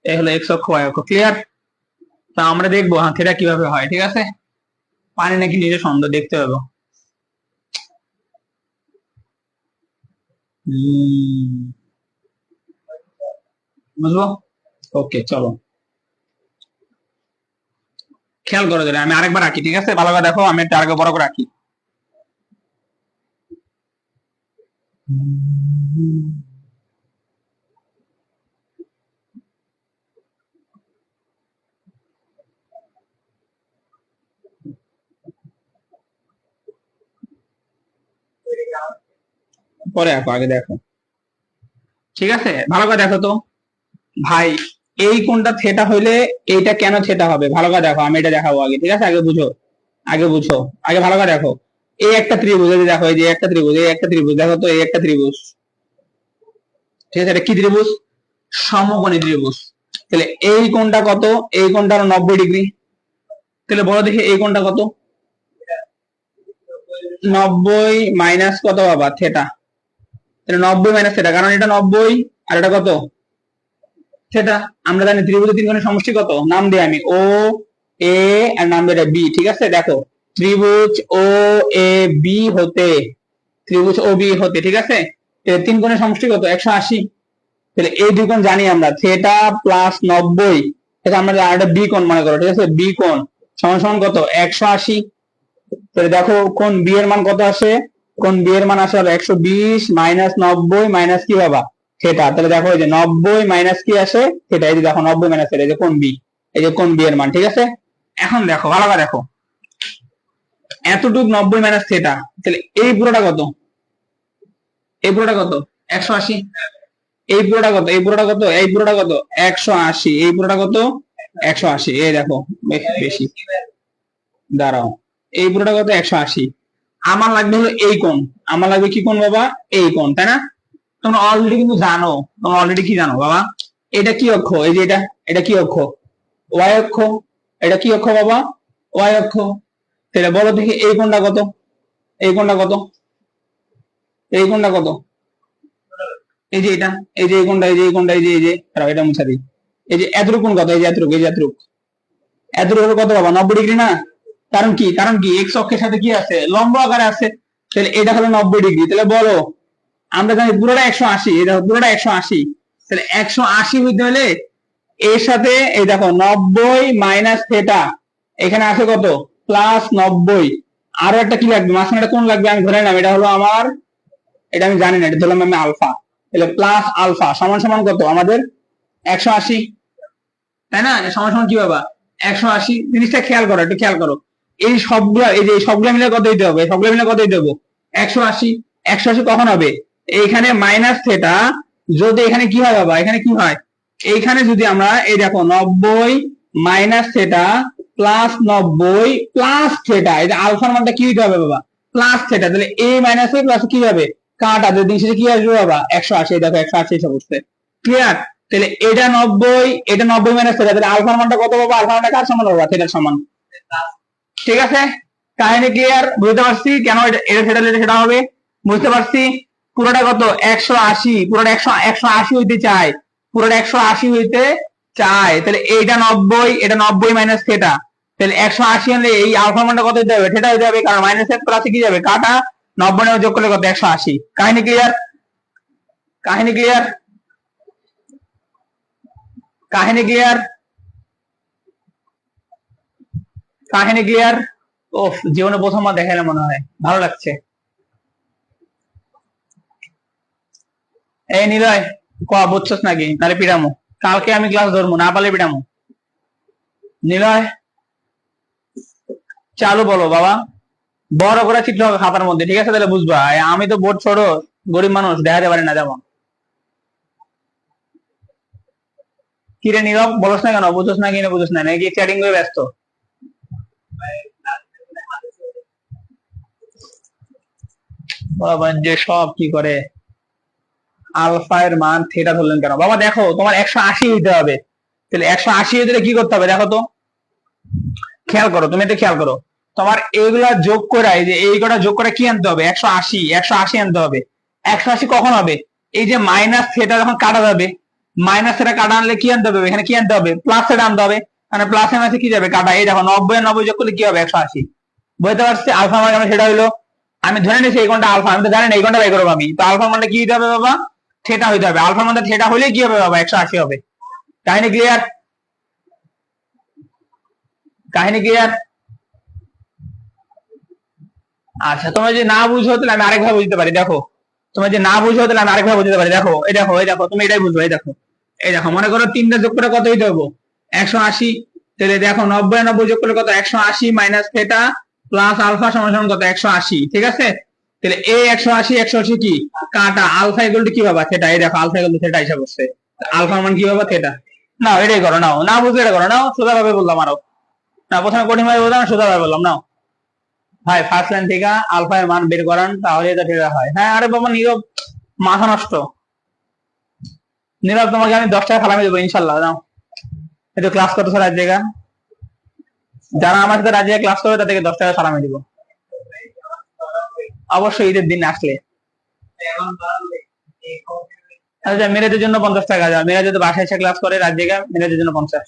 এই হলো এক্স অক্ষ, ওয়াই অক্ষ, ক্লিয়ার। তা আমরা দেখবো হ্যাঁ থেটা কিভাবে হয়, ঠিক আছে। পানি নাকি নিজে সন্দেহ, দেখতে হবে। বুঝবো, ওকে চলো, খেয়াল করো যারা, আমি আরেকবার রাখি, ঠিক আছে, ভালো করে দেখো, আমি একটা আরেকবার বড় করে রাখি। পরে আঁকো, আগে দেখো, ঠিক আছে, ভালো করে দেখো তো ভাই। এই কোনটা থেটা হইলে এইটা কেন থেটা হবে, ভালো করে দেখো, আমি এটা দেখাবো আগে, ঠিক আছে, আগে বুঝো, আগে বুঝো, আগে ভালো করে দেখো। এই একটা ত্রিভুজ, এই যে দেখো, এই যে একটা ত্রিভুজ, এই একটা ত্রিভুজ, দেখো তো, এই একটা ত্রিভুজ, ঠিক আছে, এটা কি ত্রিভুজ, সমকোণী ত্রিভুজ। তাহলে এই কোণটা কত? এই কোণটা 90 ডিগ্রি। তাহলে বলো দেখি এই কোণটা কত? 90 মাইনাস কত বাবা? থেটা। তাহলে 90 মাইনাস থেটা, কারণ এটা 90 আর এটা কত? থেটা। আমরা জানি ত্রিভুজের তিন কোণের সমষ্টি কত? নাম দিই আমি ও এ আর নাম দিই বি। ঠিক আছে, দেখো ত্রিভুজ ও এ বি হতে, ত্রিভুজ ও বি হতে, ঠিক আছে, তিন কোণের সমষ্টি কত? 180। তাহলে এই দুই কোণ জানি আমরা, থেটা প্লাস 90, এটা আমরা একটা বি কোণ মনে করো, ঠিক আছে, বি কোণ সমান সমান কত? 180। তাহলে দেখো কোণ বি এর মান কত আসে? কোণ বি এর মান আসে হলো 120 মাইনাস 90 মাইনাস কি বাবা? থেটা। তাহলে দেখো এই যে 90 মাইনাস কি আসে? থেটা। এই যে দেখো 90 মাইনাস থেটা, এই যে কোণ বি, এই যে কোণ বি এর মান, ঠিক আছে। এখন দেখো ভালো করে দেখো, এতটুক 90 মাইনাস থেটা, তাহলে এই পুরোটা কত? এই পুরোটা কত? 180। এই পুরোটা কত? এই পুরোটা কত? এই পুরোটা কত? 180। এই পুরোটা কত? 180। এই দেখো বেশি, দাঁড়াও, এই পুরোটা কত? 180। আমার লাগবে হলো এই কোণ, আমার লাগবে কি কোণ বাবা? এই কোণ, তাই না? তোমরা অলরেডি কিন্তু জানো, তোমরা অলরেডি কি জানো বাবা? এটা কি অক্ষ? এই যে এটা, এটা কি অক্ষ? ওয়াই অক্ষ। এটা কি অক্ষ বাবা? ওয়াই অক্ষ। তাহলে বলো দেখি এই কোণটা কত? এই কোণটা কত? এই কোণটা কত? এই যে এটা, এই যে এই কোণটা, এই যে এই কোণটা, এই যে এটা মুছা দিই। এই যে এতটুকু কোণ কত? এই যে এতটুকু, এই যে এতটুকু, এতটুকু কত বাবা? 90 ডিগ্রি না? কারণ কি? কারণ কি এক্স অক্ষের সাথে কি আছে? লম্ব আকারে আছে। তাহলে এটা হলো 90 ডিগ্রি। তাহলে বলো, আমরা জানি পুরোটা 180, এই দেখো পুরোটা 180। তাহলে 180 হইতে হলে এর সাথে এই দেখো 90 মাইনাস থেটা, এখানে আছে কত? প্লাস 90। আরো একটা কি লাগবে? মাঝখানে একটা কোণ লাগবে, আমি ধরে নিলাম এটা হলো আমার, এটা আমি জানি না, এটা ধরলাম আমি আলফা। তাহলে প্লাস আলফা সমান সমান কত আমাদের? 180, তাই না? সমান সমান কি বাবা? 180। জিনিসটা খেয়াল করো, একটু খেয়াল করো, এই সবগুলা, এই যে সবগুলা মিলে কত দিতে হবে? সবগুলা মিলে কত দিতে হবে? 180। 180 কখন হবে? এইখানে মাইনাস থেটা, যদি এখানে কি হয় বাবা? এখানে কি হয়? এইখানে যদি আমরা এই দেখো 90 minus theta plus 90 plus theta, এই যে আলফার মানটা কি হইতে হবে বাবা? Plus theta. তাহলে এ মাইনাস এ প্লাস কি হবে? কাটা, যদি দিন শেষে কি আসবে বাবা? 180। দেখো 180 এসে বসছে, ক্লিয়ার? তাহলে এটা 90, এটা 90 মাইনাস থেটা, তাহলে আলফার মানটা কত বাবা? আলফার মানটা কার সমান বাবা? থেটার সমান। ঠিক আছে, কাহিনী ক্লিয়ার? বুঝতে পারছি কেন এটা থেটা দিলে সেটা হবে? বুঝতে পারছি। পুরোটা কত? 180। পুরোটা 180 হইতে চায়, পুরোটা 180 হইতে চায়। তাহলে এইটা 90, এটা 90 মাইনাস থেটা, তাহলে 180 হলে এই আলফা মানটা কত হতে হবে? থেটা হতে হবে, কারণ মাইনাস এর প্লাসে কি যাবে? কাটা, 90 যোগ করলে কত? 180। কাহিনী ক্লিয়ার? কাহিনী ক্লিয়ার? কাহিনী ক্লিয়ার? কাহিনী ক্লিয়ার? ওফ, জীবনে প্রথমবার দেখাইলে মনে হয়, ভালো লাগছে। এই নিলয়, বুঝছস নাকি? তাহলে পিটামো, কালকে আমি ক্লাস ধরবো, না পারলে পিটামো। নিলয় চালু বলো বাবা, বড় করে চিত্র হবে খাতার মধ্যে, ঠিক আছে? তাহলে বুঝবা। আমি তো বোর্ড ছোট, গরিব মানুষ, দেখাতে পারি না যেমন। কিরে নীরব, বলস না কেন? বুঝছস না কিনা? বুঝছস না নাকি চ্যাটিং করে ব্যস্ত? বাবা যে সব কি করে, আলফা এর মান থেটা ধরলেন কেন বাবা? দেখো তোমার 180 হইতে হবে, তাহলে 180 হইতে কি করতে হবে? দেখো তো, খেয়াল করো, তুমি এটা খেয়াল করো, তোমার এইগুলা যোগ করে, এই যে এই কটা যোগ করে কি আনতে হবে? 180, 180 আনতে হবে। 180 কখন হবে? এই যে মাইনাস থেটা যখন কাটা যাবে, মাইনাস থেটা কাটা আনলে কি আনতে হবে? এখানে কি আনতে হবে? প্লাস থেটা আনতে হবে, মানে প্লাস এর মাঝে কি যাবে? কাটা। এই দেখো 90 আর 90 যোগ করলে কি হবে? 180। বুঝতে পারছি? আলফা মান সেটা হইলো, আমি ধরে নিয়েছি এই কোণটা আলফা, আমি তো জানি না এই কোণটা বের করবো আমি, তো আলফা মানটা কি হইতে হবে বাবা? থেটা হইতে হবে। আলফা মানটা থেটা হলে কি হবে বাবা? 180 হবে। কাহিনী ক্লিয়ার? কাহিনী ক্লিয়ার? আচ্ছা, তোমরা যদি না বুঝো তাহলে আমি আরেকভাবে বুঝতে পারি, দেখো, তোমরা যদি না বুঝো তাহলে আমি আরেকভাবে বুঝতে পারি, দেখো এই দেখো, এই দেখো, তুমি এটাই বুঝবো। এই দেখো, এই দেখো, মনে করো তিনটা যোগ করে কত হইতে হবে? 180। তাহলে দেখো 90 90 যোগ করলে কত? 180 মাইনাস থেটা প্লাস আলফা সমান সমান কত? 180। ঠিক আছে, তাহলে এই 180 180 কি কাটা, আলফা ইকুয়াল টু কি বাবা? থেটা। এই দেখো আলফা ইকুয়াল টু থেটা হিসাব করছে, আলফা মান কি বাবা? থেটা। নাও এটাই করো, নাও, না বুঝলে এটা করো, নাও সোজা ভাবে বললাম আরো, না প্রথমে কঠিন ভাবে বললাম, সোজা ভাবে বললাম, নাও ভাই ফার্স্ট লাইন থেকে আলফা এর মান বের করান, তাহলে এটা ঠিক হয়। হ্যাঁ, আরে বাবা নীরব, মাথা নষ্ট। নীরব, তোমাকে আমি 10 টাকা খালামি দেবো ইনশাল্লাহ, নাও। একটু ক্লাস করতেছে রাত জায়গা, যারা আমার সাথে রাত জায়গা ক্লাস করবে তাদেরকে 10 টাকা সালামি দিব, অবশ্যই ঈদের দিন আসলে। আচ্ছা মেয়েদের জন্য 50 টাকা, যাও মেয়েরা যদি বাসায় এসে ক্লাস করে রাত জায়গা, মেয়েদের জন্য 50।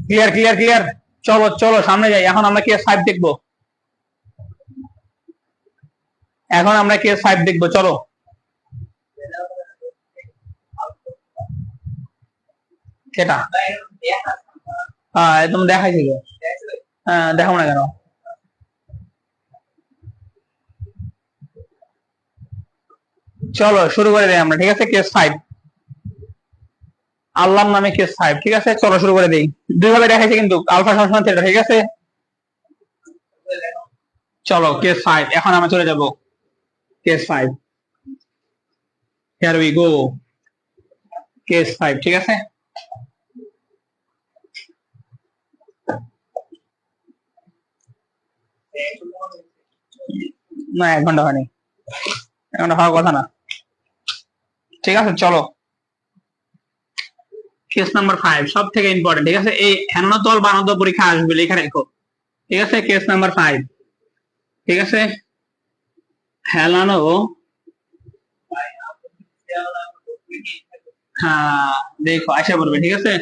ক্লিয়ার ক্লিয়ার ক্লিয়ার, চলো চলো সামনে যাই। এখন আমরা কেস 5 দেখবো, এখন আমরা কেস 5 দেখবো, চলো। সেটা হ্যাঁ একদম দেখাইছিল, হ্যাঁ দেখো না কেন। চলো শুরু করে দেই আমরা, ঠিক আছে। কেস 5, আল্লাহ নামে কেস 5, ঠিক আছে। চলো শুরু করে দেই। দুই ভাবে দেখাইছে কিন্তু, আলফা সমান থিটা, ঠিক আছে। চলো কেস 5, এখন আমরা চলে যাব case 5। Here we go, case 5, ঠিক আছে। না 1 ঘন্টা হয়নি, 1 ঘন্টা হওয়ার কথা না, ঠিক আছে। চলো কেস নাম্বার 5 সব থেকে ইম্পর্টেন্ট, ঠিক আছে। এই হেনতল বানদ পরীক্ষা আসবে, লেখা রেখো, ঠিক আছে। কেস নাম্বার 5, ঠিক আছে। হেলানো, হ্যাঁ দেখো আশা করবে, ঠিক আছে।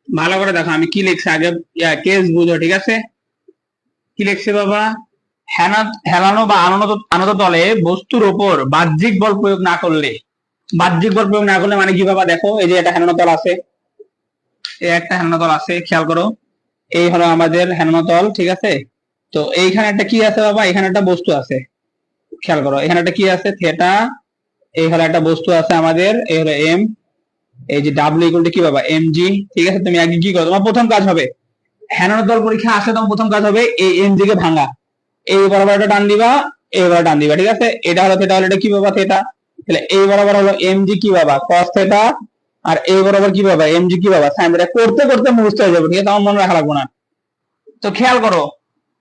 ভালো করে দেখো আমি কি লিখছি আগে, কেস বুঝো, ঠিক আছে। কি লিখছে বাবা, হেলানো বা আনত তলে বস্তুর উপর বাহ্যিক বল প্রয়োগ না করলে, বাহ্যিক বল প্রয়োগ না করলে মানে কি বাবা, দেখো এই যে একটা হেলানো তল আছে, এই একটা হেলানো তল আছে, খেয়াল করো। এই হলো আমাদের হেলানো তল, ঠিক আছে। তো এইখানে একটা কি আছে বাবা, এখানে একটা বস্তু আছে, খেয়াল করো। এখানে একটা কি আছে, থিটা। এই হলো একটা বস্তু আছে আমাদের, এই হলো এম। এই যে ডাব্লিউ ইকুয়াল টু কি বাবা, এম জি, ঠিক আছে। তুমি আগে কি করো, তোমার প্রথম কাজ হবে, হেলানো তল পরীক্ষা আসলে তোমার প্রথম কাজ হবে এই এম জি কে ভাঙা। এই বরাবর একটা টান দিবা, এই বরাবর টান দিবা, ঠিক আছে। এটা হলো থিটা, হলো এটা কি বাবা, থিটা। তাহলে এই বরাবর হলো এম জি কি বাবা, কস থিটা। আর এই বরাবর কি বাবা, এম জি কি বাবা, সাইন থিটা। করতে করতে মুখস্থ হয়ে যাবে, ঠিক আছে, আমার মনে রাখা লাগবে না। তো খেয়াল করো,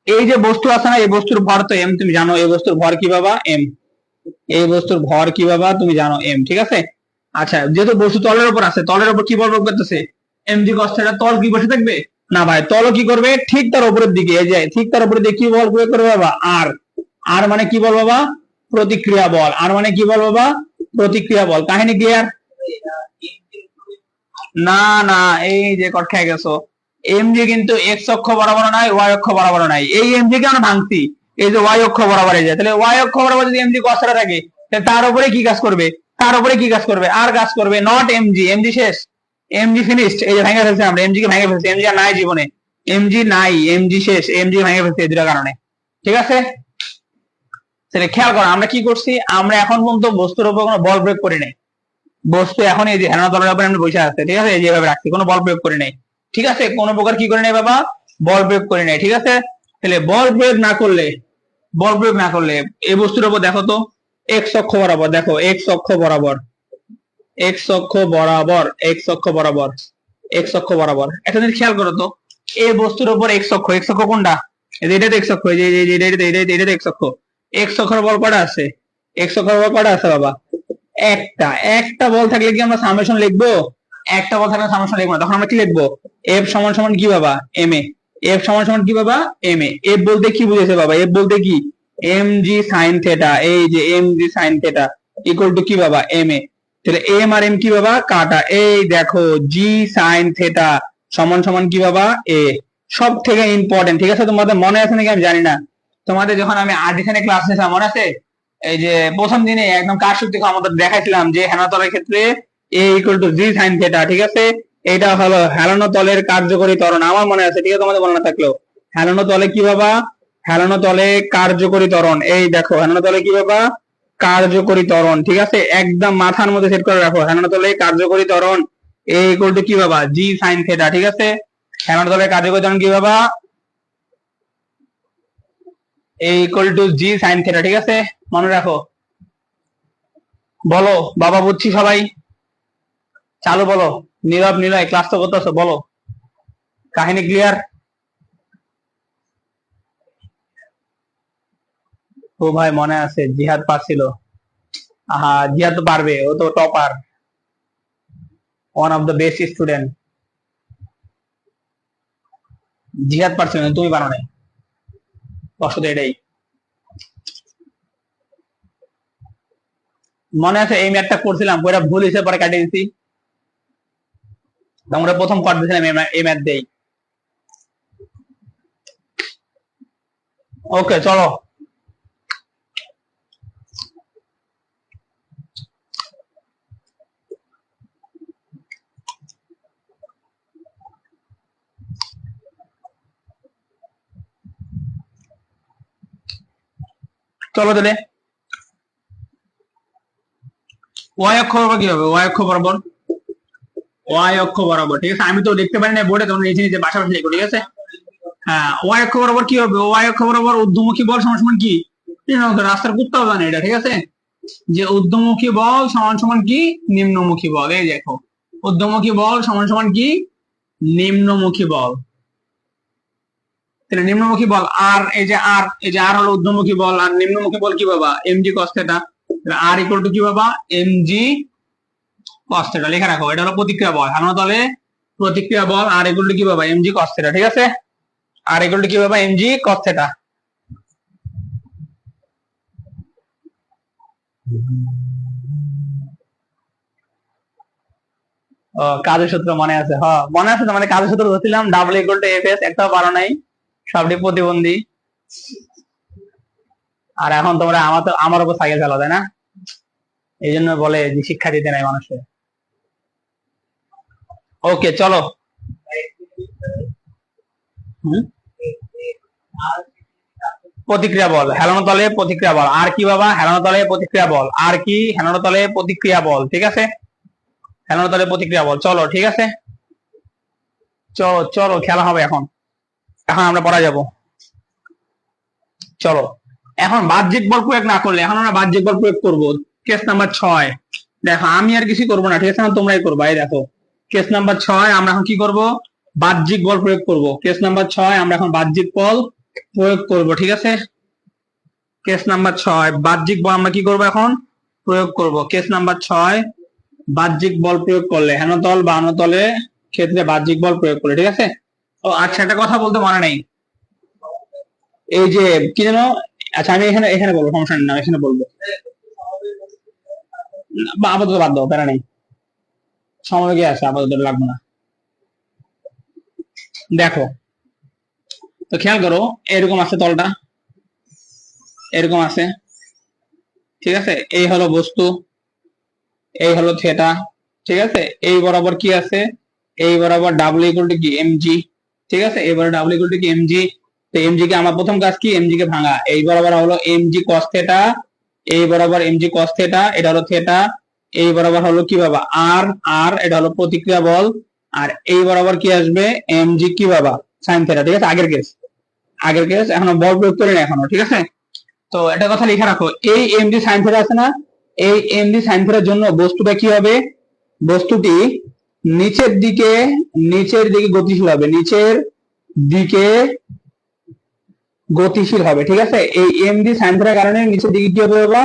এই যে বস্তু আছে না, এই বস্তুর ভর তো এম, তুমি জানো এই বস্তুর ভর কি বাবা, এম। এই বস্তুর ভর কি বাবা, তুমি জানো এম, ঠিক আছে। আচ্ছা যেহেতু বস্তু তলের উপর আছে, তলের উপর কি বল প্রয়োগ করতেছে, এম জি কস থিটা। তল কি বসে থাকবে না ভাই, তল কি করবে, ঠিক তার উপরের দিকে, এই যে ঠিক তার উপরের দিকে কি বল প্রয়োগ করবে বাবা, আর। আর মানে কি বল বাবা, প্রতিক্রিয়া বল। আর মানে কি বল বাবা, প্রতিক্রিয়া বল। কাহিনী ক্লিয়ার? না না, এই যে কট খেয়ে গেছো। এমজি কিন্তু এক্স অক্ষ বরাবর নাই, ওয়াই অক্ষ বরাবর নাই। এই এমজি কে আমরা ভাঙছি, এই যে ওয়াই অক্ষ বরাবর যায়। তাহলে ওয়াই অক্ষ বরাবর যদি এমজি কস থিটা থাকে, তাহলে তার উপরে কি কাজ করবে, তার উপরে কি কাজ করবে, আর কাজ করবে, নট এমজি। এমজি শেষ, এমজি ফিনিশড। এই যে ভেঙে ফেলছি আমরা, এমজি কে ভেঙে ফেলছি, এমজি আর নাই জীবনে, এমজি নাই, এমজি শেষ, এমজি ভেঙে ফেলছি এই দুটার কারণে, ঠিক আছে। তাহলে খেয়াল করো আমরা কি করছি, আমরা এখন পর্যন্ত বস্তুর উপর কোনো বল প্রয়োগ করি নাই। বস্তু এখন এই যে হেলানো তলের উপরে আমরা বসে আছে, ঠিক আছে, এই যেভাবে রাখছি, কোনো বল প্রয়োগ করি নাই, ঠিক আছে। কোনো প্রকার কি করে নাই বাবা, বল প্রয়োগ করি নাই, ঠিক আছে। তাহলে বল প্রয়োগ না করলে, বল প্রয়োগ না করলে এই বস্তুর উপর দেখো তো, এক্স অক্ষ বরাবর, দেখো এক্স অক্ষ বরাবর, এক্স অক্ষ বরাবর, এক্স অক্ষ বরাবর, এক্স অক্ষ বরাবর। একটা জিনিস খেয়াল করো তো, এই বস্তুর উপর এক্স অক্ষ, এক্স অক্ষ কোনটা, এটা তো এক্স অক্ষ, এই যে এটা এক্স অক্ষ। এক্স অক্ষর বল কটা আছে, এক্স অক্ষর বল কটা আছে বাবা, একটা। একটা বল থাকলে কি আমরা সামেশন লিখবো, একটা বল থাকলে সামেশন লিখবো না। তখন আমরা কি লিখবো, এফ সমান সমান কি বাবা, এম এ। এফ সমান সমান কি বাবা, এম এ। এফ বলতে কি বুঝেছে বাবা, এফ বলতে কি, এম জি সাইন থিটা। এই যে M G sine theta equal to কি বাবা, এম এ। তাহলে এম আর এম কি বাবা, কাটা। এই দেখো জি সাইন থিটা সমান সমান কি বাবা, এ। সব থেকে ইম্পর্টেন্ট, ঠিক আছে। তোমাদের মনে আছে নাকি আমি জানি না, তোমাদের যখন আমি এখানে ক্লাস নিয়েছিলাম মনে আছে, এই যে প্রথম দিনে একদম কার শক্তি ক্ষমতা দেখাইছিলাম যে হেলানো তলের ক্ষেত্রে A equal to G sine theta, ঠিক আছে। এটা হলো হেলানো তলের কার্যকরী ত্বরণ, আমার মনে আছে, ঠিক আছে। তোমাদের মনে না থাকলেও, হেলানো তলে কি বাবা, হেলানো তলে কার্যকরী ত্বরণ। এই দেখো হেলানো তলে কি বাবা, কার্যকরী ত্বরণ, ঠিক আছে। একদম মাথার মধ্যে সেট করে রাখো, হেলানো তলে কার্যকরী ত্বরণ এ ইকুয়াল টু কি বাবা জি সাইন থিটা, ঠিক আছে। হেলানো তলের কার্যকর যেমন কি বাবা A equal to G sine theta, ঠিক আছে, মনে রাখো। বলো বাবা বুঝছি সবাই, চালু বলো। নীরব নিলয় ক্লাস তো করতেছো, বলো কাহিনী ক্লিয়ার। ও ভাই মনে আছে জিহাদ পারছিল, হ্যাঁ জিহাদ তো পারবে, ও তো topper, one of the best student. জিহাদ পারছিল না, তুমি পারো নাই, কষ্ট তো এটাই। মনে আছে এই ম্যাথটা করছিলাম, ওইটা ভুল হিসেবে পরে কাটিয়ে দিচ্ছি, তোমরা প্রথম কর দিয়েছিলাম এই ম্যাথ দেই। ওকে চলো, চলো তাহলে ওয়াই অক্ষ বরাবর কি হবে, ওয়াই অক্ষ বরাবর, ওয়াই অক্ষ বরাবর, ঠিক আছে। আমি তো দেখতে পারি না বোর্ডে, তোমরা নিচে নিচে পাশাপাশি লিখো, ঠিক আছে। হ্যাঁ ওয়াই অক্ষ বরাবর কি হবে, ওয়াই অক্ষ বরাবর ঊর্ধ্বমুখী বল সমান সমান কি, রাস্তার কুত্তাও জানে এটা, ঠিক আছে, যে ঊর্ধ্বমুখী বল সমান সমান কি নিম্নমুখী বল। এই দেখো ঊর্ধ্বমুখী বল সমান সমান কি নিম্নমুখী বল, তাহলে নিম্নমুখী বল আর এই যে আর হলো ঊর্ধ্বমুখী বল, আর নিম্নমুখী বল কি বাবা MG cos theta, R equal to কি বাবা এমজি কস থিটা, লিখে রাখো। এটা হলো প্রতিক্রিয়া বল, হালনা তলে প্রতিক্রিয়া বল, আর ইকুয়াল টু কি বাবা এমজি কস থিটা, ঠিক আছে। আর ইকুয়াল টু কি বাবা এমজি কস থিটা। ও কাজের সূত্র মনে আছে, হ্যাঁ মনে আছে, মানে কাজের সূত্র ধরছিলাম double equal to F S, একটাও পারো নাই, সবটি প্রতিবন্ধী। আর এখন তোমরা আমার উপর সাইকেল চালাও, তাই না? এই জন্য বলে যে শিক্ষা দিতে নাই মানুষের। ওকে চলো, প্রতিক্রিয়া বল, হেলানো তলে প্রতিক্রিয়া বল, আর কি বাবা হেলানো তলে প্রতিক্রিয়া বল, আর কি হেলানো তলে প্রতিক্রিয়া বল, ঠিক আছে, হেলানো তলে প্রতিক্রিয়া বল। চলো ঠিক আছে, চলো চলো খেলা হবে এখন, এখন আমরা পড়া যাব। চলো এখন বাহ্যিক বল প্রয়োগ না করলে, এখন আমরা বাহ্যিক বল প্রয়োগ করবো। কেস নাম্বার 6, দেখো আমি আর কিছু করবো না, ঠিক আছে, তোমরাই করবা। এই দেখো কেস নাম্বার 6 আমরা এখন কি করব, বাহ্যিক বল প্রয়োগ করব। কেস নাম্বার 6 আমরা এখন বাহ্যিক বল প্রয়োগ করব, ঠিক আছে। কেস নাম্বার 6 বাহ্যিক বল আমরা কি করব এখন প্রয়োগ করব। কেস নাম্বার 6 বাহ্যিক বল প্রয়োগ করলে, হেনতল বা অনতলে ক্ষেত্রে বাহ্যিক বল প্রয়োগ করলে, ঠিক আছে। ও আচ্ছা একটা কথা বলতে মনে নেই, এই যে কি যেন, আচ্ছা আমি এখানে এখানে বলবো, সমস্যা নেই, না এখানে বলবো, বা আপাতত বাদ দাও, প্যারা নেই, সময় গিয়ে আছে, আপাতত লাগবে না। দেখো তো খেয়াল করো, এরকম আছে তলটা, এরকম আছে, ঠিক আছে, এই হলো বস্তু, এই হলো থিটা, ঠিক আছে। এই বরাবর কি আছে, এই বরাবর ডাব্লিউ ইকুয়াল টু কি এমজি, ঠিক আছে, এই বরাবর ডাব্লিউ ইকুয়াল টু কি এমজি। তো এমজি কে আমার প্রথম কাজ কি এমজি কে ভাঙা, এই বরাবর হলো এমজি কস থিটা, এই বরাবর এমজি কস থিটা, এটা হলো থিটা, এই বরাবর হলো কি বাবা আর, আর এটা হলো প্রতিক্রিয়া বল, আর এই বরাবর কি আসবে এমজি কি বাবা সাইন থিটা, ঠিক আছে। আগের কেস, আগের কেস, এখনো বল প্রয়োগ করি না এখনো, ঠিক আছে। তো এটা কথা লিখে রাখো, এই এমজি সাইন থিটা আছে না, এই এমজি সাইন থিটার জন্য বস্তুটা কি হবে, বস্তুটি নিচের দিকে, নিচের দিকে গতিশীল হবে, নিচের দিকে গতিশীল হবে, ঠিক আছে। এই এমজি সাইন থিটার কারণে নিচের দিকে কি হবে বাবা,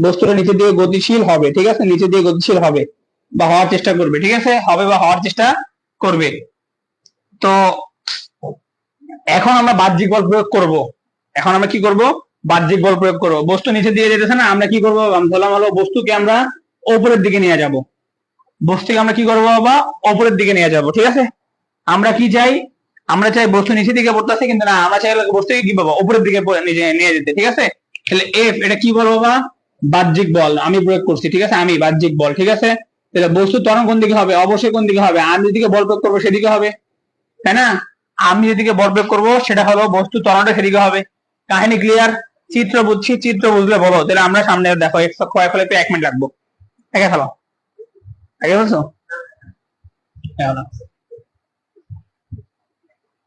বস্তুটা নিচের দিকে গতিশীল হবে, ঠিক আছে, নিচের দিকে গতিশীল হবে বা হওয়ার চেষ্টা করবে, ঠিক আছে, হবে বা হওয়ার চেষ্টা করবে। তো এখন আমরা বাহ্যিক বল প্রয়োগ করব, এখন আমরা কি করব বাহ্যিক বল প্রয়োগ করব। বস্তু নিচে দিয়ে যেতেছে না, আমরা কি করব ধরলাম হলো বস্তুকে আমরা উপরের দিকে নিয়ে যাব, বস্তুকে আমরা কি করবো বাবা উপরের দিকে নিয়ে যাব, ঠিক আছে। আমরা কি চাই, আমরা চাই বস্তু নিচের দিকে পড়তেছে, কিন্তু না আমরা চাই বস্তুকে কি বাবা উপরের দিকে নিয়ে যেতে, ঠিক আছে। তাহলে এফ এটা কি বল বাবা বাহ্যিক বল আমি প্রয়োগ করছি, ঠিক আছে, আমি বাহ্যিক বল, ঠিক আছে। তাহলে বস্তুর ত্বরণ কোন দিকে হবে, অবশ্যই কোন দিকে হবে, আমি যেদিকে বল প্রয়োগ করবো সেদিকে হবে, তাই না। আমি যেদিকে বল প্রয়োগ করবো সেটা হলো বস্তু ত্বরণটা সেদিকে হবে। কাহিনী ক্লিয়ার, চিত্র বুঝছি, চিত্র বুঝলে বলো, তাহলে আমরা সামনে দেখো এক্স অক্ষ ফলে 1 মিনিট লাগবো, একে ফেলো, আগে বলছো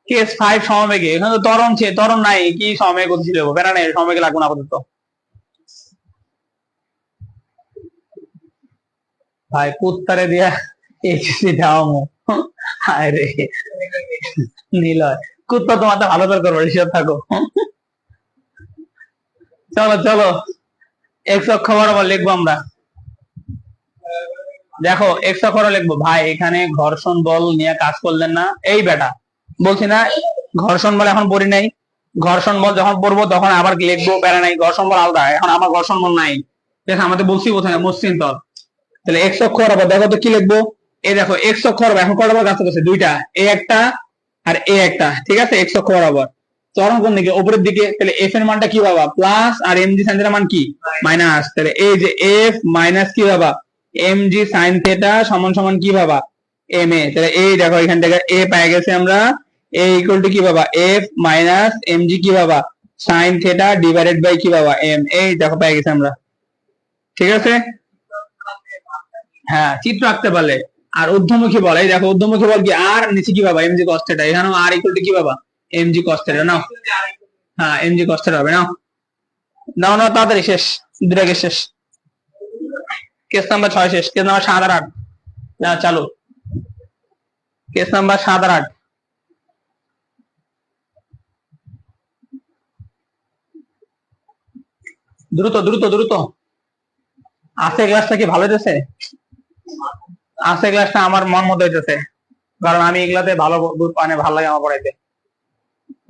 কেস 5 সমবেগে, এখানে তো ত্বরণ নাই, কি সমবেগে গতিশীল হবো, প্যারা নেই, সমবেগে লাগবে না আপাতত। ভাই কুত্তারে দিয়া এইচএসসি দেওয়ামো, হায় রে নিলয়, কুত্তা তোমার তো ভালো করে করবো, হিসাব থাকো। চলো চলো, এক্স অক্ষ বরাবর লিখবো আমরা। দেখো এক্স অক্ষ লিখবো ভাই, এখানে ঘর্ষণ বল নিয়ে কাজ করলেন না, এই বেটা বলছি না ঘর্ষণ বল এখন পড়ি নাই, ঘর্ষণ বল যখন পড়বো তখন আবার লিখবো, প্যারা নাই, ঘর্ষণ বল আলাদা, এখন আমার ঘর্ষণ বল নাই, ঠিক আছে, আমাদের বলছি কোথায় মসৃণ তল। তাহলে এক্স অক্ষ বরাবর দেখো তো কি লিখবো, এই দেখো এক্স অক্ষ বরাবর এখন কটা বল কাজ করতেছে, দুইটা, এ একটা আর এ একটা, ঠিক আছে, এক্স অক্ষ বরাবর ত্বরণ কোন দিকে, উপরের দিকে, তাহলে এফ এর মানটা কি বাবা প্লাস, আর এম জি সাইন থিটার মান কি মাইনাস, তাহলে এই যে এফ মাইনাস কি বাবা এম জি সাইন থিটা সমান সমান কি বাবা এম এ, তাহলে এই দেখো এখান থেকে এ পেয়ে গেছে আমরা, এ ইকুয়াল টু কি বাবা এফ মাইনাস এম জি কি বাবা সাইন থিটা ডিভাইডেড বাই কি বাবা এম, এই দেখো পেয়ে গেছে আমরা, ঠিক আছে। হ্যাঁ চিত্র আঁকতে পারলে, আর ঊর্ধ্বমুখী বল, এই দেখো ঊর্ধ্বমুখী বল কি আর, নিচে কি বাবা এমজি কস থিটা, এখানেও আর ইকুয়াল টু কি বাবা এমজি কস থিটা, নাও হ্যাঁ এমজি কস থিটা হবে, নাও নাও নাও তাড়াতাড়ি শেষ, দুটা কেস শেষ, কেস নাম্বার 6 শেষ, কেস নাম্বার 7 আর 8 না চালু, কেস নাম্বার 7 আর 8, দ্রুত দ্রুত দ্রুত, আছে ক্লাসটা কি ভালো হইতেছে, আছে ক্লাসটা আমার মন মতো হইতেছে, কারণ আমি এগুলাতে ভালো মানে ভালো লাগে আমার পড়াইতে,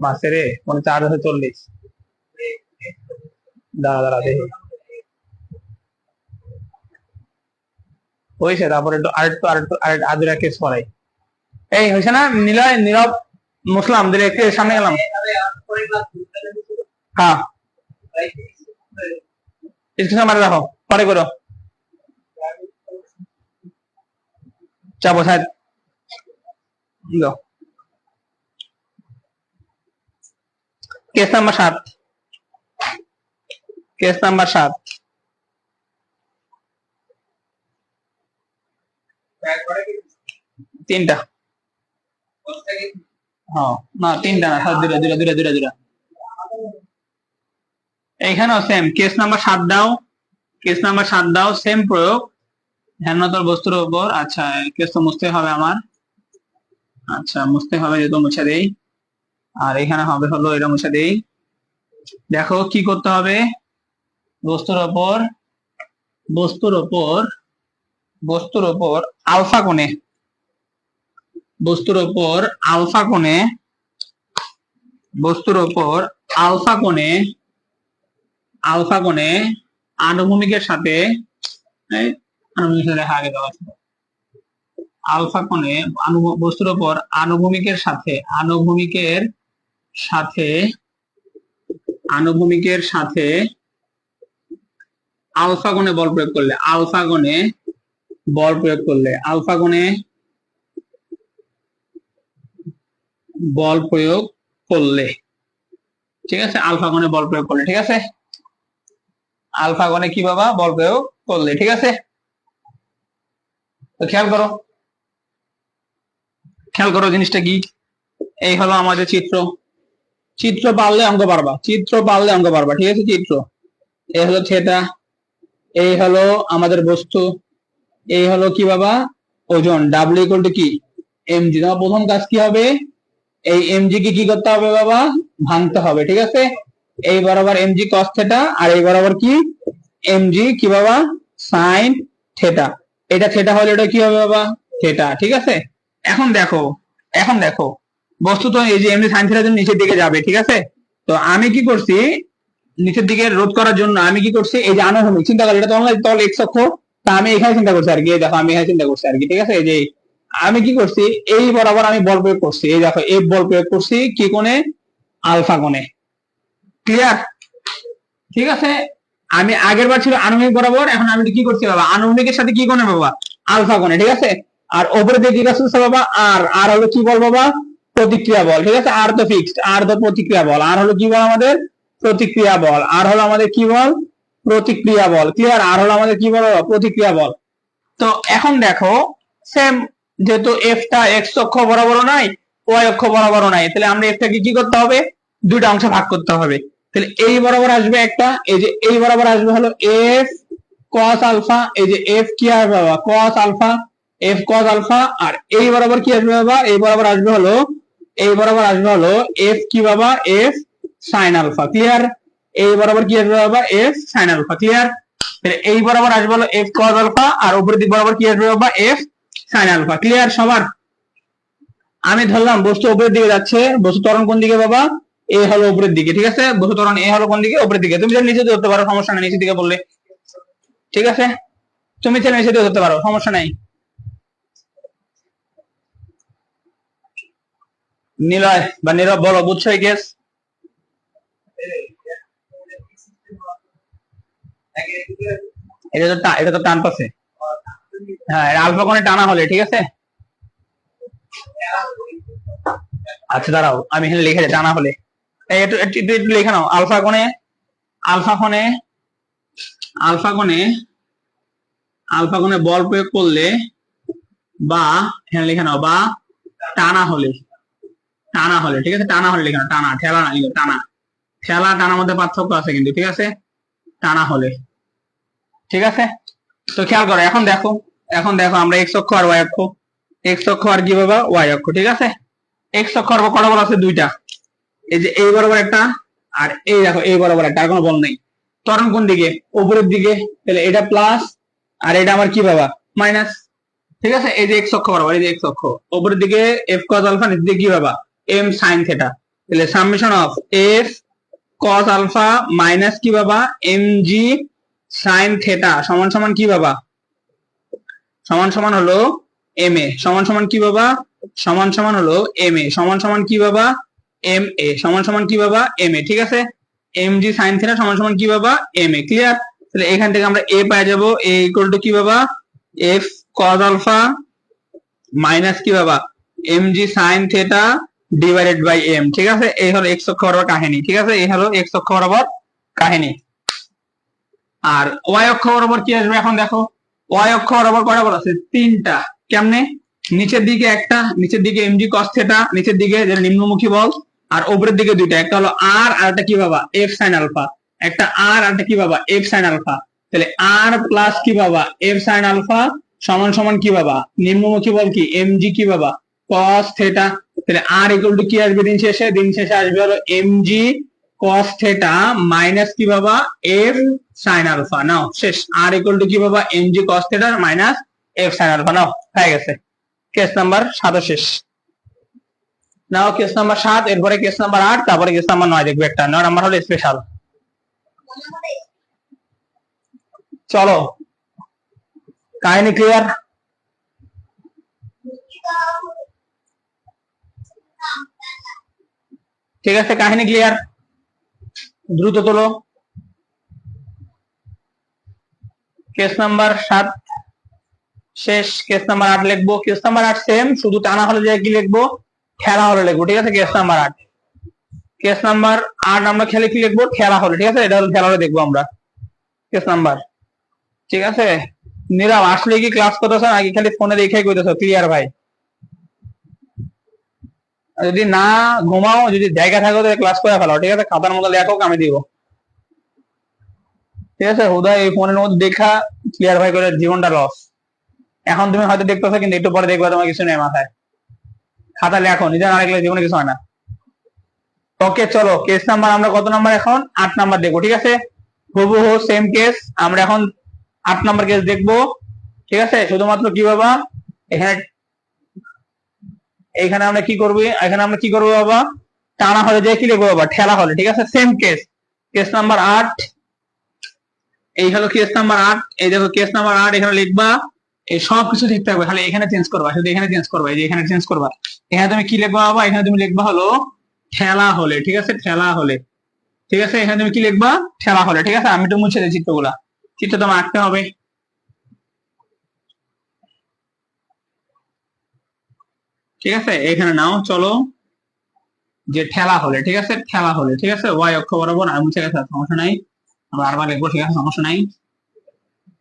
বাসে রে মানে 440, দাঁড়া দাঁড়া দেখি হয়েছে, তারপরে আরেকটু আরেকটু আদুরা কেস পড়াই, এই হয়েছে না নিলয় নীরব মুসলাম দিলে একটু সামনে গেলাম, হ্যাঁ স্ক্রিন মারে রাখো, পরে করো, চাপো sir, case number 7, case number 7, তিনটা, হ্যাঁ না তিনটা না, দুটা দুটা দুটা দুটা দুটা, এইখানেও সেম, কেস নাম্বার 7 দাও, কেস নাম্বার 7 দাও, সেম প্রয়োগ, ধ্যানতর বস্তুর উপর, আচ্ছা কেস তো মুছতে হবে আমার, আচ্ছা মুছতে হবে, যেহেতু মুছে দেই, আর এখানে হবে হলো এটা মুছে দেই, দেখো কি করতে হবে, বস্তুর উপর বস্তুর উপর বস্তুর উপর আলফা কোণে, বস্তুর উপর আলফা কোণে, বস্তুর উপর আলফা কোণে, আলফা কোণে আনুভূমিকের সাথে, আনুভূমিকের সাথে রেখা আগে দেওয়া আছে, আলফা কোণে বস্তুর উপর আনুভূমিকের সাথে, আনুভূমিকের সাথে, আনুভূমিকের সাথে আলফা কোণে বল প্রয়োগ করলে, আলফা কোণে বল প্রয়োগ করলে, আলফা কোণে বল প্রয়োগ করলে, ঠিক আছে, আলফা কোণে বল প্রয়োগ করলে, ঠিক আছে, আলফা কোণে কি বাবা বল প্রয়োগ করলে, ঠিক আছে, তো খেয়াল করো, খেয়াল করো জিনিসটা কি, এই হলো আমাদের চিত্র, চিত্র পারলে অঙ্ক পারবা, চিত্র পারলে অঙ্ক পারবা, ঠিক আছে, চিত্র, এই হলো থিটা, এই হলো আমাদের বস্তু, এই হলো কি বাবা ওজন, ডাব্লিউ ইকুয়াল টু কি এমজি, তোমার প্রথম কাজ কি হবে, এই এমজি কে কি করতে হবে বাবা ভাঙতে হবে, ঠিক আছে, এই বরাবর এমজি কস থিটা, আর এই বরাবর কি এমজি কি বাবা সাইন থিটা, এটা থিটা হলে এটা কি হবে বাবা থিটা, ঠিক আছে। এখন দেখো, এখন দেখো বস্তু তো এই যে এমনি সাইন থিটার জন্য নিচের দিকে যাবে, ঠিক আছে, তো আমি কি করছি নিচের দিকে রোধ করার জন্য আমি কি করছি, এই যে আনুভূমিক চিন্তা করি, এটা তো তল এক্স অক্ষ, তা আমি এখানে চিন্তা করছি আর কি, দেখো আমি এখানে চিন্তা করছি আর কি, ঠিক আছে, এই যে আমি কি করছি এই বরাবর আমি বল প্রয়োগ করছি, এই দেখো এই বল প্রয়োগ করছি কি কোণে আলফা কোণে, ক্লিয়ার, ঠিক আছে। আমি আগের বার ছিল আনুভূমিক বরাবর, এখন আমি কি করছি বাবা আনুভূমিকের সাথে কি কোণে বাবা আলফা কোণে, ঠিক আছে, আর উপরে যে কি কাজ বাবা আর, আর হলো কি বল বাবা প্রতিক্রিয়া বল, ঠিক আছে, আর তো ফিক্সড, আর তো প্রতিক্রিয়া বল, আর হলো কি বল আমাদের প্রতিক্রিয়া বল, আর হলো আমাদের কি বল প্রতিক্রিয়া বল, ক্লিয়ার, আর হলো আমাদের কি বল প্রতিক্রিয়া বল। তো এখন দেখো সেম যেহেতু এফটা এক্স অক্ষ বরাবর নাই ওয়াই অক্ষ বরাবর নাই, তাহলে আমরা এফটাকে কি করতে হবে, দুইটা অংশে ভাগ করতে হবে। তাহলে এই বরাবর আসবে একটা, এই যে এই বরাবর আসবে হলো এফ কস আলফা, এই যে এফ কি আসবে বাবা cos alpha, F cos alpha. আর এই বরাবর কি আসবে বাবা, এই বরাবর আসবে হলো, এই বরাবর আসবে হলো এফ কি বাবা, এফ সাইন আলফা। ক্লিয়ার? এই বরাবর কি আসবে বাবা, এফ সাইন আলফা। ক্লিয়ার? এই বরাবর আসবে হলো এফ কস আলফা, আর উপরের দিক বরাবর কি আসবে বাবা, এফ সাইন আলফা। ক্লিয়ার সবার? আমি ধরলাম বস্তু উপরের দিকে যাচ্ছে, বস্তু ত্বরণ কোন দিকে বাবা, এ হলো উপরের দিকে। ঠিক আছে, বস্তু ত্বরণ এ হলো কোন দিকে, উপরের দিকে। তুমি যদি নিচে ধরতে পারো সমস্যা নেই, নিচের দিকে বললে ঠিক আছে, তুমি ছেলে নিচে ধরতে পারো সমস্যা নাই। নিলয় বা নীরব বলো, বুঝছো এই কেস? এটা তো টান পাশে, হ্যাঁ আলফা কোণে টানা হলে, ঠিক আছে। আচ্ছা দাঁড়াও, আমি এখানে লিখে দিই টানা হলে, একটু লিখে নাও। আলফা কোণে, আলফা কোণে, আলফা কোণে, আলফা কোণে বল প্রয়োগ করলে, বা এখানে লিখে নাও, বা টানা হলে, টানা হলে, ঠিক আছে। টানা হলে লিখে নাও, টানা, ঠেলা না, টানা। ঠেলা টানার মধ্যে পার্থক্য আছে কিন্তু, ঠিক আছে। টানা হলে, ঠিক আছে। তো খেয়াল করো, এখন দেখো, এখন দেখো আমরা এক্স অক্ষ আর ওয়াই অক্ষ, এক্স অক্ষ আর কি বাবা, ওয়াই অক্ষ, ঠিক আছে। এক্স অক্ষ আর কটা বল আছে, দুইটা। এই যে এই বরাবর একটা, আর এই দেখো এই বরাবর একটা, আর কোনো বল নেই। ত্বরণ কোন দিকে, উপরের দিকে, তাহলে এটা প্লাস, আর এটা আমার কি বাবা, মাইনাস। ঠিক আছে, এই যে এক্স অক্ষ বরাবর, এই যে এক্স অক্ষ উপরের দিকে এফ কস আলফা, নিচের দিকে কি বাবা, এম সাইন থেটা। তাহলে summation of F cos alpha minus কি বাবা, এম জি সাইন থেটা সমান সমান কি বাবা, সমান সমান হলো এম এ, সমান সমান কি বাবা, সমান সমান হলো এম এ, সমান সমান কি বাবা, এম এ, সমান সমান কি বাবা, এম এ। ঠিক আছে, এম জি সাইন থিটা সমান সমান কি বাবা, এম এ। ক্লিয়ার? তাহলে এখান থেকে আমরা এ পাই যাবো, এ ইকুয়াল টু কি বাবা, এফ কস আলফা মাইনাস কি বাবা, M G sine theta divided by M. ঠিক আছে, এই হলো এক্স অক্ষ বরাবর কাহিনী। ঠিক আছে, এই হলো এক্স অক্ষ বরাবর কাহিনী। আর ওয়াই অক্ষ বরাবর কি আসবে, এখন দেখো ওয়াই অক্ষ বরাবর কয়টা বল আছে, তিনটা। কেমনে, নিচের দিকে একটা, নিচের দিকে এমজি কস থেটা, নিচের দিকে যেটা নিম্নমুখী বল, আর উপরের দিকে দুইটা, একটা হলো আর, আর একটা কি বাবা, এফ সাইন আলফা। একটা আর, আর একটা কি বাবা, এফ সাইন আলফা। তাহলে আর প্লাস কি বাবা, এফ সাইন আলফা সমান সমান কি বাবা, নিম্নমুখী বল কি, এমজি কি বাবা, কস থেটা। তাহলে আর ইকুয়াল টু কি আসবে দিন শেষে, দিন শেষে আসবে হলো এমজি কস থেটা মাইনাস কি বাবা, এফ সাইন আলফা। নাও শেষ, আর ইকুয়াল টু কি বাবা, MG cos theta minus F sine alpha. নাও হয়ে গেছে, কেস নাম্বার 7 শেষ। নাও কেস নাম্বার 7, এরপরে কেস নাম্বার 8, তারপরে কেস নাম্বার 9 দেখবে একটা। 9 নাম্বার হলো স্পেশাল। চলো, কাহিনী ক্লিয়ার? ঠিক আছে, কাহিনী ক্লিয়ার? দ্রুত তোলো। কেস নাম্বার 7 শেষ, কেস নাম্বার 8 লিখবো। কেস নাম্বার 8 সেম, শুধু টানা হলে যে কি লিখবো, খেলা হলে লিখবো। ঠিক আছে, কেস নাম্বার 8, কেস নাম্বার 8 আমরা খেলে কি লিখবো, খেলা হলে। ঠিক আছে, এটা হলো খেলা হলে দেখবো আমরা কেস নাম্বার। ঠিক আছে, নীরব আসলে কি ক্লাস করতেছ নাকি খালি ফোনে দেখে কইতেছো? ক্লিয়ার ভাই? যদি না ঘুমাও, যদি জায়গা থাকো তাহলে ক্লাস করে ফেলাও। ঠিক আছে, খাতার মতো লেখো, আমি দিব। ঠিক আছে, হুদা এই ফোনের মধ্যে দেখা ক্লিয়ার ভাই করে জীবনটা লস। এখন তুমি হয়তো দেখতেছো, কিন্তু একটু পরে দেখবা তোমার কিছু নেই মাথায়। খাতা লেখো, নিজে না লিখলে জীবনে কিছু হয় না। ওকে চলো, কেস নাম্বার আমরা কত নাম্বার এখন, 8 নাম্বার দেখবো। ঠিক আছে, হুবহু সেম কেস আমরা এখন 8 নাম্বার কেস দেখবো। ঠিক আছে, শুধুমাত্র কি বাবা, এখানে এখানে আমরা কি করবো, এখানে আমরা কি করবো বাবা, টানা হলে যে কি লিখবো বাবা, ঠেলা হলে। ঠিক আছে, সেম কেস, কেস নাম্বার 8। এই হলো কেস নাম্বার 8। এই দেখো কেস নাম্বার 8 এখানে লিখবা, এই সব কিছু ঠিক থাকবে, খালি এখানে চেঞ্জ করবা, শুধু এখানে চেঞ্জ করবা, এই যে এখানে চেঞ্জ করবা। এখানে তুমি কি লিখবা বাবা, এখানে তুমি লিখবা হলো ঠেলা হলে। ঠিক আছে, ঠেলা হলে। ঠিক আছে, এখানে তুমি কি লিখবা, ঠেলা হলে। ঠিক আছে, আমি একটু মুছে দিই চিত্রগুলা, চিত্র তোমার আঁকতে হবে। ঠিক আছে, এখানে নাও চলো, যে ঠেলা হলে। ঠিক আছে, ঠেলা হলে। ঠিক আছে, ওয়াই অক্ষ বরাবর, আর মুছে গেছে, সমস্যা নাই, আমরা আরবার লিখবো। ঠিক আছে, সমস্যা নাই।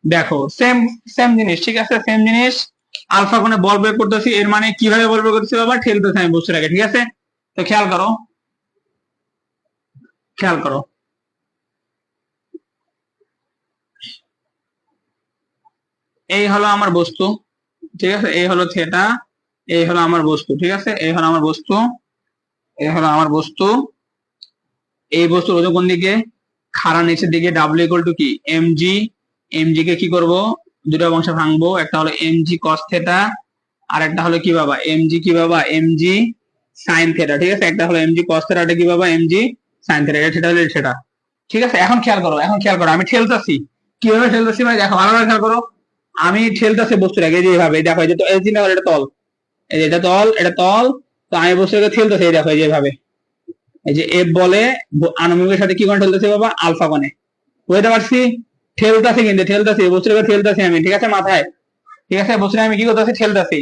দেখো সেম সেম জিনিস। ঠিক আছে, সেম জিনিস। আলফা কোণে বল প্রয়োগ করতেছি, এর মানে কিভাবে বল প্রয়োগ করতেছি বাবা, ঠেলতেছি আমি বস্তুটাকে, ঠিক আছে। তো খেয়াল করো, খেয়াল করো, এই হলো আমার বস্তু, ঠিক আছে, এই হলো থিটা, এই হলো আমার বস্তু, ঠিক আছে, এই হলো আমার বস্তু, এই হলো আমার বস্তু। এই বস্তুর ওজন কোন দিকে, খাড়া নিচের দিকে। ডাব্লিউ ইকুয়াল টু কি, এমজি। এমজি কে কি করব, দুটো অংশে ভাঙবো, একটা হলো এমজি কস থেটা, আর একটা হলো কি বাবা, এমজি কি বাবা, এমজি সাইন থেটা, ঠিক আছে। একটা হলো এমজি কস থেটা, এটা কি বাবা, এমজি সাইন থেটা, এটা হলো সেটা, ঠিক আছে। এখন খেয়াল করো, এখন খেয়াল করো, আমি ঠেলতেছি, কিভাবে ঠেলতেছি ভাই দেখো, ভালো করে খেয়াল করো। আমি ঠেলতেছি বস্তুটাকে, এই যে এইভাবে, দেখো এই যে এই চিন্তা করো, এটা তল, এই যে এটা তল, এটা তল। তো আমি বস্তুটাকে ঠেলতেছি, এই দেখো এই যে এইভাবে, এই যে এফ বলে আনুভূমিকের সাথে কি কোণে ঠেলতেছি বাবা, আলফা কোণে। বুঝতে পারছি, ঠেলতেছি, কিন্তু ঠেলতেছি বস্তুটাকে, ঠেলতেছি আমি, ঠিক আছে, মাথায়, ঠিক আছে, বস্তুটা আমি কি করতেছি, ঠেলতেছি,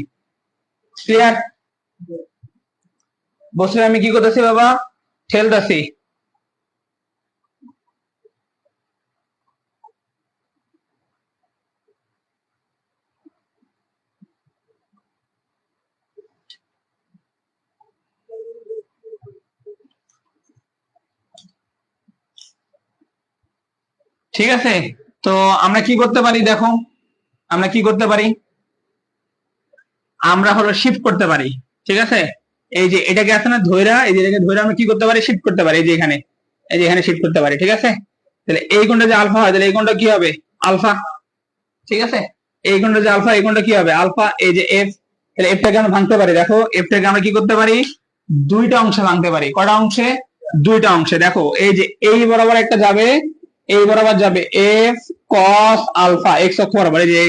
ক্লিয়ার। বস্তুটা আমি কি করতেছি বাবা, ঠেলতেছি। ঠিক আছে, তো আমরা কি করতে পারি দেখো, আমরা কি করতে পারি, আমরা হলো শিফট করতে পারি, ঠিক আছে। এই যে এটাকে আছে না ধইরা, এই যে এটাকে ধইরা আমরা কি করতে পারি, শিফট করতে পারি, এই যে এখানে, এই যে এখানে শিফট করতে পারি, ঠিক আছে। তাহলে এই কোণটা যে আলফা হয়, তাহলে এই কোণটা কি হবে, আলফা, ঠিক আছে। এই কোণটা যে আলফা, এই কোণটা কি হবে, আলফা। এই যে এফ, তাহলে এফটাকে আমরা ভাঙতে পারি, দেখো এফটাকে আমরা কি করতে পারি, দুইটা অংশে ভাঙতে পারি। কয়টা অংশে, দুইটা অংশে। দেখো এই যে এই বরাবর একটা যাবে, এই বরাবর যাবে এফ কস আলফা, এক্স অক্ষ বরাবর, এই যে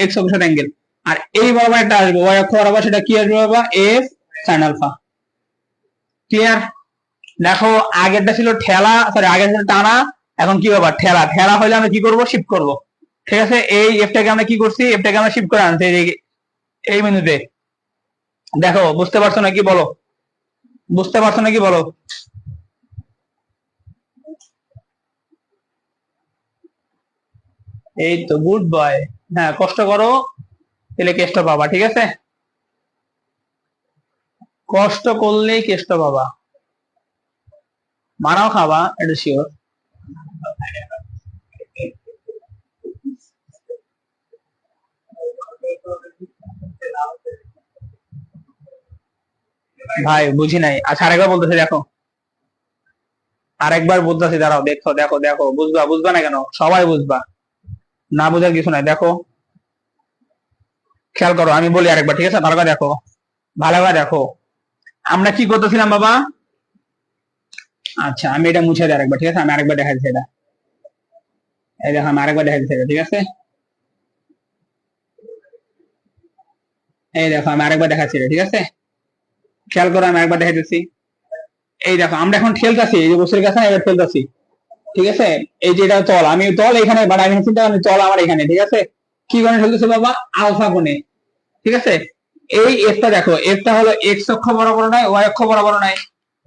এক্স অক্ষের সাথে অ্যাঙ্গেল। আর এই বরাবর একটা আসবে ওয়াই অক্ষ বরাবর, সেটা কি আসবে বাবা, এফ সাইন আলফা, ক্লিয়ার। দেখো আগেরটা ছিল ঠেলা, সরি আগের ছিল টানা, এখন কি বাবা, ঠেলা। ঠেলা হলে আমরা কি করব, শিফট করব, ঠিক আছে। এই এফটাকে আমরা কি করছি, এফটাকে আমরা শিফট করে আনছি এই বিন্দুতে। দেখো বুঝতে পারছো নাকি বলো, বুঝতে পারছো নাকি বলো। এই তো গুড বয়, হ্যাঁ কষ্ট করো, তাহলে কেষ্ট পাবা, ঠিক আছে, কষ্ট করলেই কেষ্ট পাবা, মারাও খাবা, এটা শিওর। ভাই বুঝি নাই, আচ্ছা আরেকবার বলতেছি দেখো, আরেকবার বলতেছি, দাঁড়াও, দেখো দেখো দেখো, বুঝবা, বুঝবা না কেন, সবাই বুঝবা, না বুঝার কিছু নাই। দেখো খেয়াল করো, আমি বলি আরেকবার, ঠিক আছে, ভালো করে দেখো, ভালো করে দেখো, আমরা কি করতেছিলাম বাবা, আচ্ছা আমি এটা মুছে দিই আরেকবার, ঠিক আছে, আমি আরেকবার দেখাচ্ছি এটা, এই দেখো আমি আরেকবার দেখাচ্ছি এটা, ঠিক আছে, এই দেখো আমি আরেকবার দেখাচ্ছি এটা, ঠিক আছে, খেয়াল করো আমি আরেকবার দেখাচ্ছি। এই দেখো আমরা এখন ঠেলতাছি, এই যে বস্তুর কাছে এবার ঠেলতাছি, ঠিক আছে। এই যে এটা তল, আমি তল এখানে, বাট আমি চিন্তা করি তল আমার এখানে, ঠিক আছে। কি কোণে ঠেলতেছে বাবা, আলফা কোণে, ঠিক আছে। এই এফটা দেখো, এফটা হলো এক্স অক্ষ বরাবর নয়, ওয়াই অক্ষ বরাবর নয়,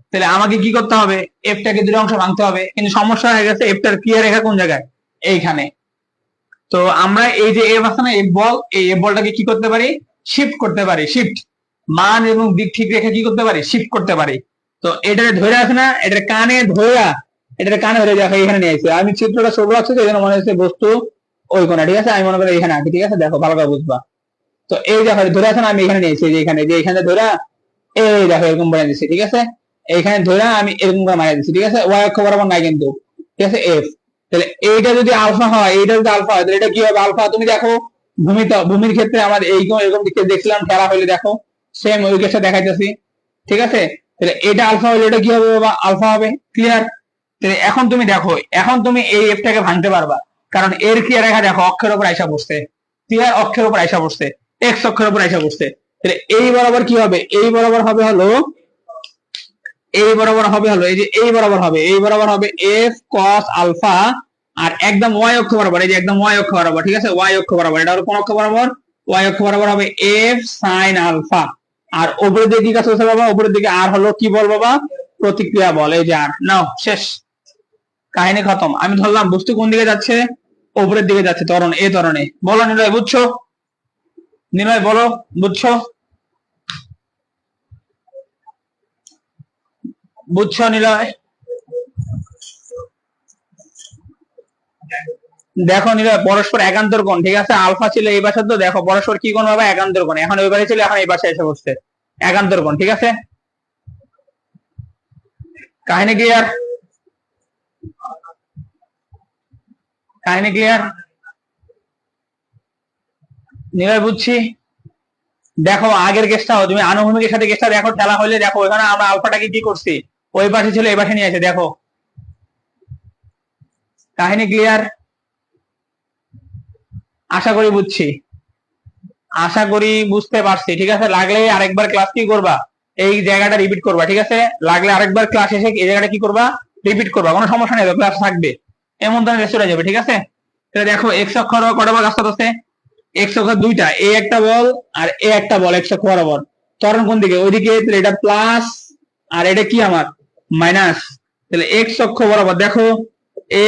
তাহলে আমাকে কি করতে হবে, এফটাকে দুটো অংশ ভাঙতে হবে, কিন্তু সমস্যা হয়ে গেছে, এফটার ক্লিয়ার রেখা কোন জায়গায়, এইখানে। তো আমরা এই যে এফ আছে না, এফ বল, এই এফ বলটাকে কি করতে পারি, শিফট করতে পারি, শিফট, মান এবং দিক ঠিক রেখে কি করতে পারি, শিফট করতে পারি। তো এটাকে ধরে আছে না, এটার কানে ধরা, এটার কানে ধরে দেখো এখানে নিয়ে আসছে, আমি চিত্রটা ছোট আছে, এই জন্য মনে হচ্ছে বস্তু ওই কোণা, ঠিক আছে, আমি মনে করি এখানে আছি, ঠিক আছে, দেখো ভালো করে বুঝবা। তো এই দেখো ধরে আছে না, আমি এখানে নিয়েছি, যে এখানে, যে এখানে ধরা, এই দেখো এরকম বানিয়ে দিচ্ছি, ঠিক আছে, এইখানে ধরে আমি এরকম করে মারিয়ে দিচ্ছি, ঠিক আছে, ওয়াই অক্ষ বরাবর নাই কিন্তু, ঠিক আছে, এফ। তাহলে এইটা যদি আলফা হয়, এইটা যদি আলফা হয়, তাহলে এটা কি হবে, আলফা। তুমি দেখো ভূমির ক্ষেত্রে আমার এইরকম এরকম দিকে দেখছিলাম, খেলা হইলে দেখো সেম ওই কেসটা দেখাইতেছি, ঠিক আছে। তাহলে এটা আলফা হইলে এটা কি হবে বাবা, আলফা হবে, ক্লিয়ার। তাহলে এখন তুমি দেখো, এখন তুমি এই এফটাকে ভাঙতে পারবা, কারণ এর ক্লিয়ার রেখা দেখো অক্ষের উপর আইসা বসছে, ক্লিয়ার, অক্ষের উপর আইসা বসছে, এক্স অক্ষের উপর আইসা বসছে। তাহলে এই বরাবর কি হবে, এই বরাবর হবে হলো, এই বরাবর হবে হলো, এই যে এই বরাবর হবে, এই বরাবর হবে এফ কস আলফা, আর একদম ওয়াই অক্ষ বরাবর, এই যে একদম ওয়াই অক্ষ বরাবর, ঠিক আছে, ওয়াই অক্ষ বরাবর, এটা হলো কোন অক্ষ বরাবর, ওয়াই অক্ষ বরাবর হবে এফ সাইন আলফা। আর উপরের দিকে কি কাজ হচ্ছে বাবা, উপরের দিকে আর হলো কি বল বাবা, প্রতিক্রিয়া বল, এই যে আর, নাও শেষ, কাহিনী খতম। আমি ধরলাম বস্তু কোন দিকে যাচ্ছে, উপরের দিকে যাচ্ছে, ত্বরণ, এই ত্বরণে, বলো নিলয় বুঝছো, নিলয় বলো, বুঝছো? বুঝছো নিলয়? দেখো নিলয়, পরস্পর একান্তর কোণ, ঠিক আছে? আলফা ছিল এই পাশে, তো দেখো পরস্পর কি কোণ হবে? একান্তর কোণ। এখন ওই পাশে ছিল, এখন এই পাশে এসে বসছে, একান্তর কোণ, ঠিক আছে? কাহিনী ক্লিয়ার? কাহিনী ক্লিয়ার? নিলয় বুঝছি। দেখো আগের কেসটাও তুমি আনুভূমিকের সাথে কেসটা দেখো, ঠেলা হলে দেখো এখানে আমরা আলফাটাকে কি করছি, ওই পাশে ছিল এই পাশে নিয়ে এসে দেখো। কাহিনী ক্লিয়ার? আশা করি বুঝছি, আশা করি বুঝতে পারছি, ঠিক আছে? লাগলে আরেকবার ক্লাস কি করবা, এই জায়গাটা রিপিট করবা, ঠিক আছে? লাগলে আরেকবার ক্লাস এসে এই জায়গাটা কি করবা, রিপিট করবা, কোনো সমস্যা নেই, ক্লাস থাকবে, এমন ধরনের রেস্ট হয়ে যাবে, ঠিক আছে? তাহলে দেখো এক্স অক্ষ কটা বল রাস্তা আছে? এক্স অক্ষ দুইটা, এ একটা বল আর এ একটা বল, এক্স অক্ষ বরাবর। ত্বরণ কোন দিকে? ওইদিকে, তাহলে এটা প্লাস আর এটা কি আমার মাইনাস। তাহলে এক্স অক্ষ বরাবর দেখো,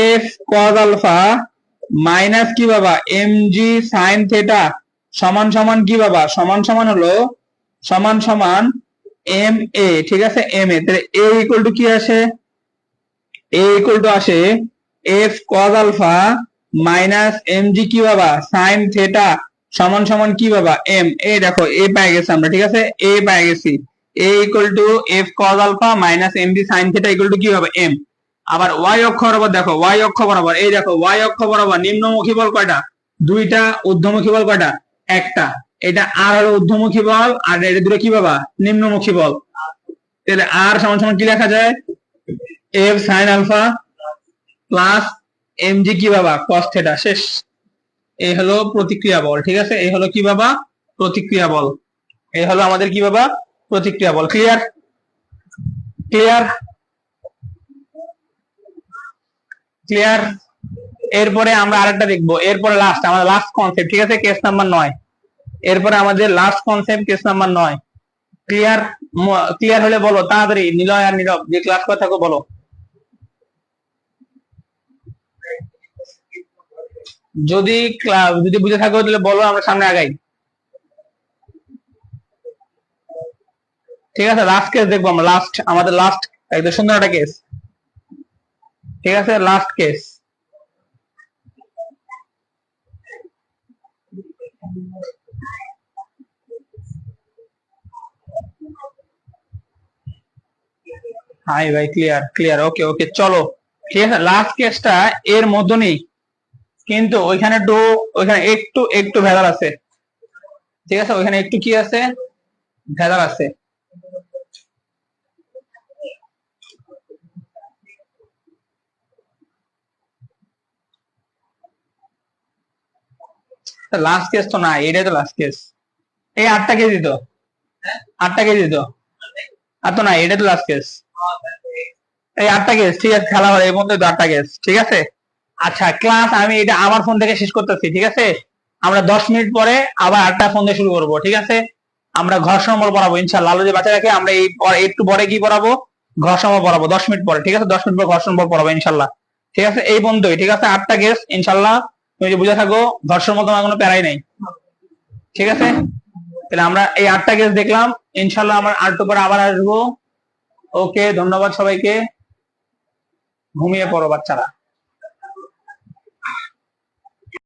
এফ কজ আলফা মাইনাস কি বাবা এম জি সাইন থেটা সমান সমান কি বাবা, সমান সমান হলো সমান সমান এম এ, ঠিক আছে? এম এ, তাহলে এ ইকুয়াল টু কি আসে? এ ইকুয়াল টু আসে F cos alpha minus M G কি বাবা সাইন থেটা সমান সমান কি বাবা এম এ। দেখো এ পেয়ে গেছি আমরা, ঠিক আছে? এ পেয়ে গেছি, A equal to F cos alpha minus M G sine theta equal to কি হবে এম। আবার ওয়াই অক্ষ বরাবর দেখো, ওয়াই অক্ষ বরাবর এই দেখো, ওয়াই অক্ষ বরাবর নিম্নমুখী বল কয়টা? দুইটা। ঊর্ধ্বমুখী বল কয়টা? একটা। এটা আর হলো ঊর্ধ্বমুখী বল, আর এটা দুটো কি বাবা নিম্নমুখী বল। তাহলে আর সমান সমান কি লেখা যায়? F sine alpha plus M G কি বাবা কস থেটা। শেষ। এই হলো প্রতিক্রিয়া বল, ঠিক আছে? এই হলো কি বাবা প্রতিক্রিয়া বল। এই হলো আমাদের কি বাবা প্রতিক্রিয়া বল। ক্লিয়ার? ক্লিয়ার? ক্লিয়ার? এরপরে আমরা আরেকটা দেখবো, এরপরে লাস্ট আমাদের লাস্ট কনসেপ্ট, ঠিক আছে? Case number 9। এরপরে আমাদের last concept case number 9। Clear? Clear হলে বলো তাড়াতাড়ি, নিলয় আর নীরব যে ক্লাস করে থাকো বলো। যদি যদি বুঝে থাকো তাহলে বলো, আমরা সামনে আগাই, ঠিক আছে? লাস্ট কেস দেখবো আমরা, লাস্ট আমাদের লাস্ট একদম সুন্দর একটা কেস, ঠিক আছে? Last case. হাই ভাই, ক্লিয়ার ক্লিয়ার, ওকে ওকে চলো, ঠিক আছে? লাস্ট কেসটা এর মধ্যে নেই, কিন্তু ওইখানে একটু, ওইখানে একটু একটু ভেজাল আছে, ঠিক আছে? ওইখানে একটু কি আছে, ভেজাল আছে। লাস্ট কেস তো না, এটাই তো লাস্ট কেস। এই 8টা কেজি তো, 8টা কেজি তো, আর তো না, এটা তো লাস্ট কেস। এই 8টা কেস, ঠিক আছে? খেলা হলো এই মধ্যে তো 8টা কেস, ঠিক আছে? আচ্ছা ক্লাস আমি এটা আমার ফোন থেকে শেষ করতেছি, ঠিক আছে? আমরা 10 মিনিট পরে আবার 8টা ফোন দিয়ে শুরু করবো, ঠিক আছে? আমরা ঘর্ষণ বল পড়াবো ইনশাল্লাহ, আলো যে বাচ্চাটাকে আমরা এই একটু পরে কি পড়াবো, ঘর্ষণ বল পড়াবো 10 মিনিট পরে, ঠিক আছে? 10 মিনিট পর ঘর্ষণ বল পড়াবো ইনশাল্লাহ, ঠিক আছে? এই বন্ধুই, ঠিক আছে? 8টা কেস ইনশাল্লাহ, তুমি যে বুঝে থাকো, ঘর্ষণ মতো আমার কোনো প্যারাই নেই, ঠিক আছে? তাহলে আমরা এই 8টা কেস দেখলাম ইনশাল্লাহ, আমার আরেকটু পরে আবার আসবো। ওকে, ধন্যবাদ সবাইকে, ঘুমিয়ে পড়ো বাচ্চারা।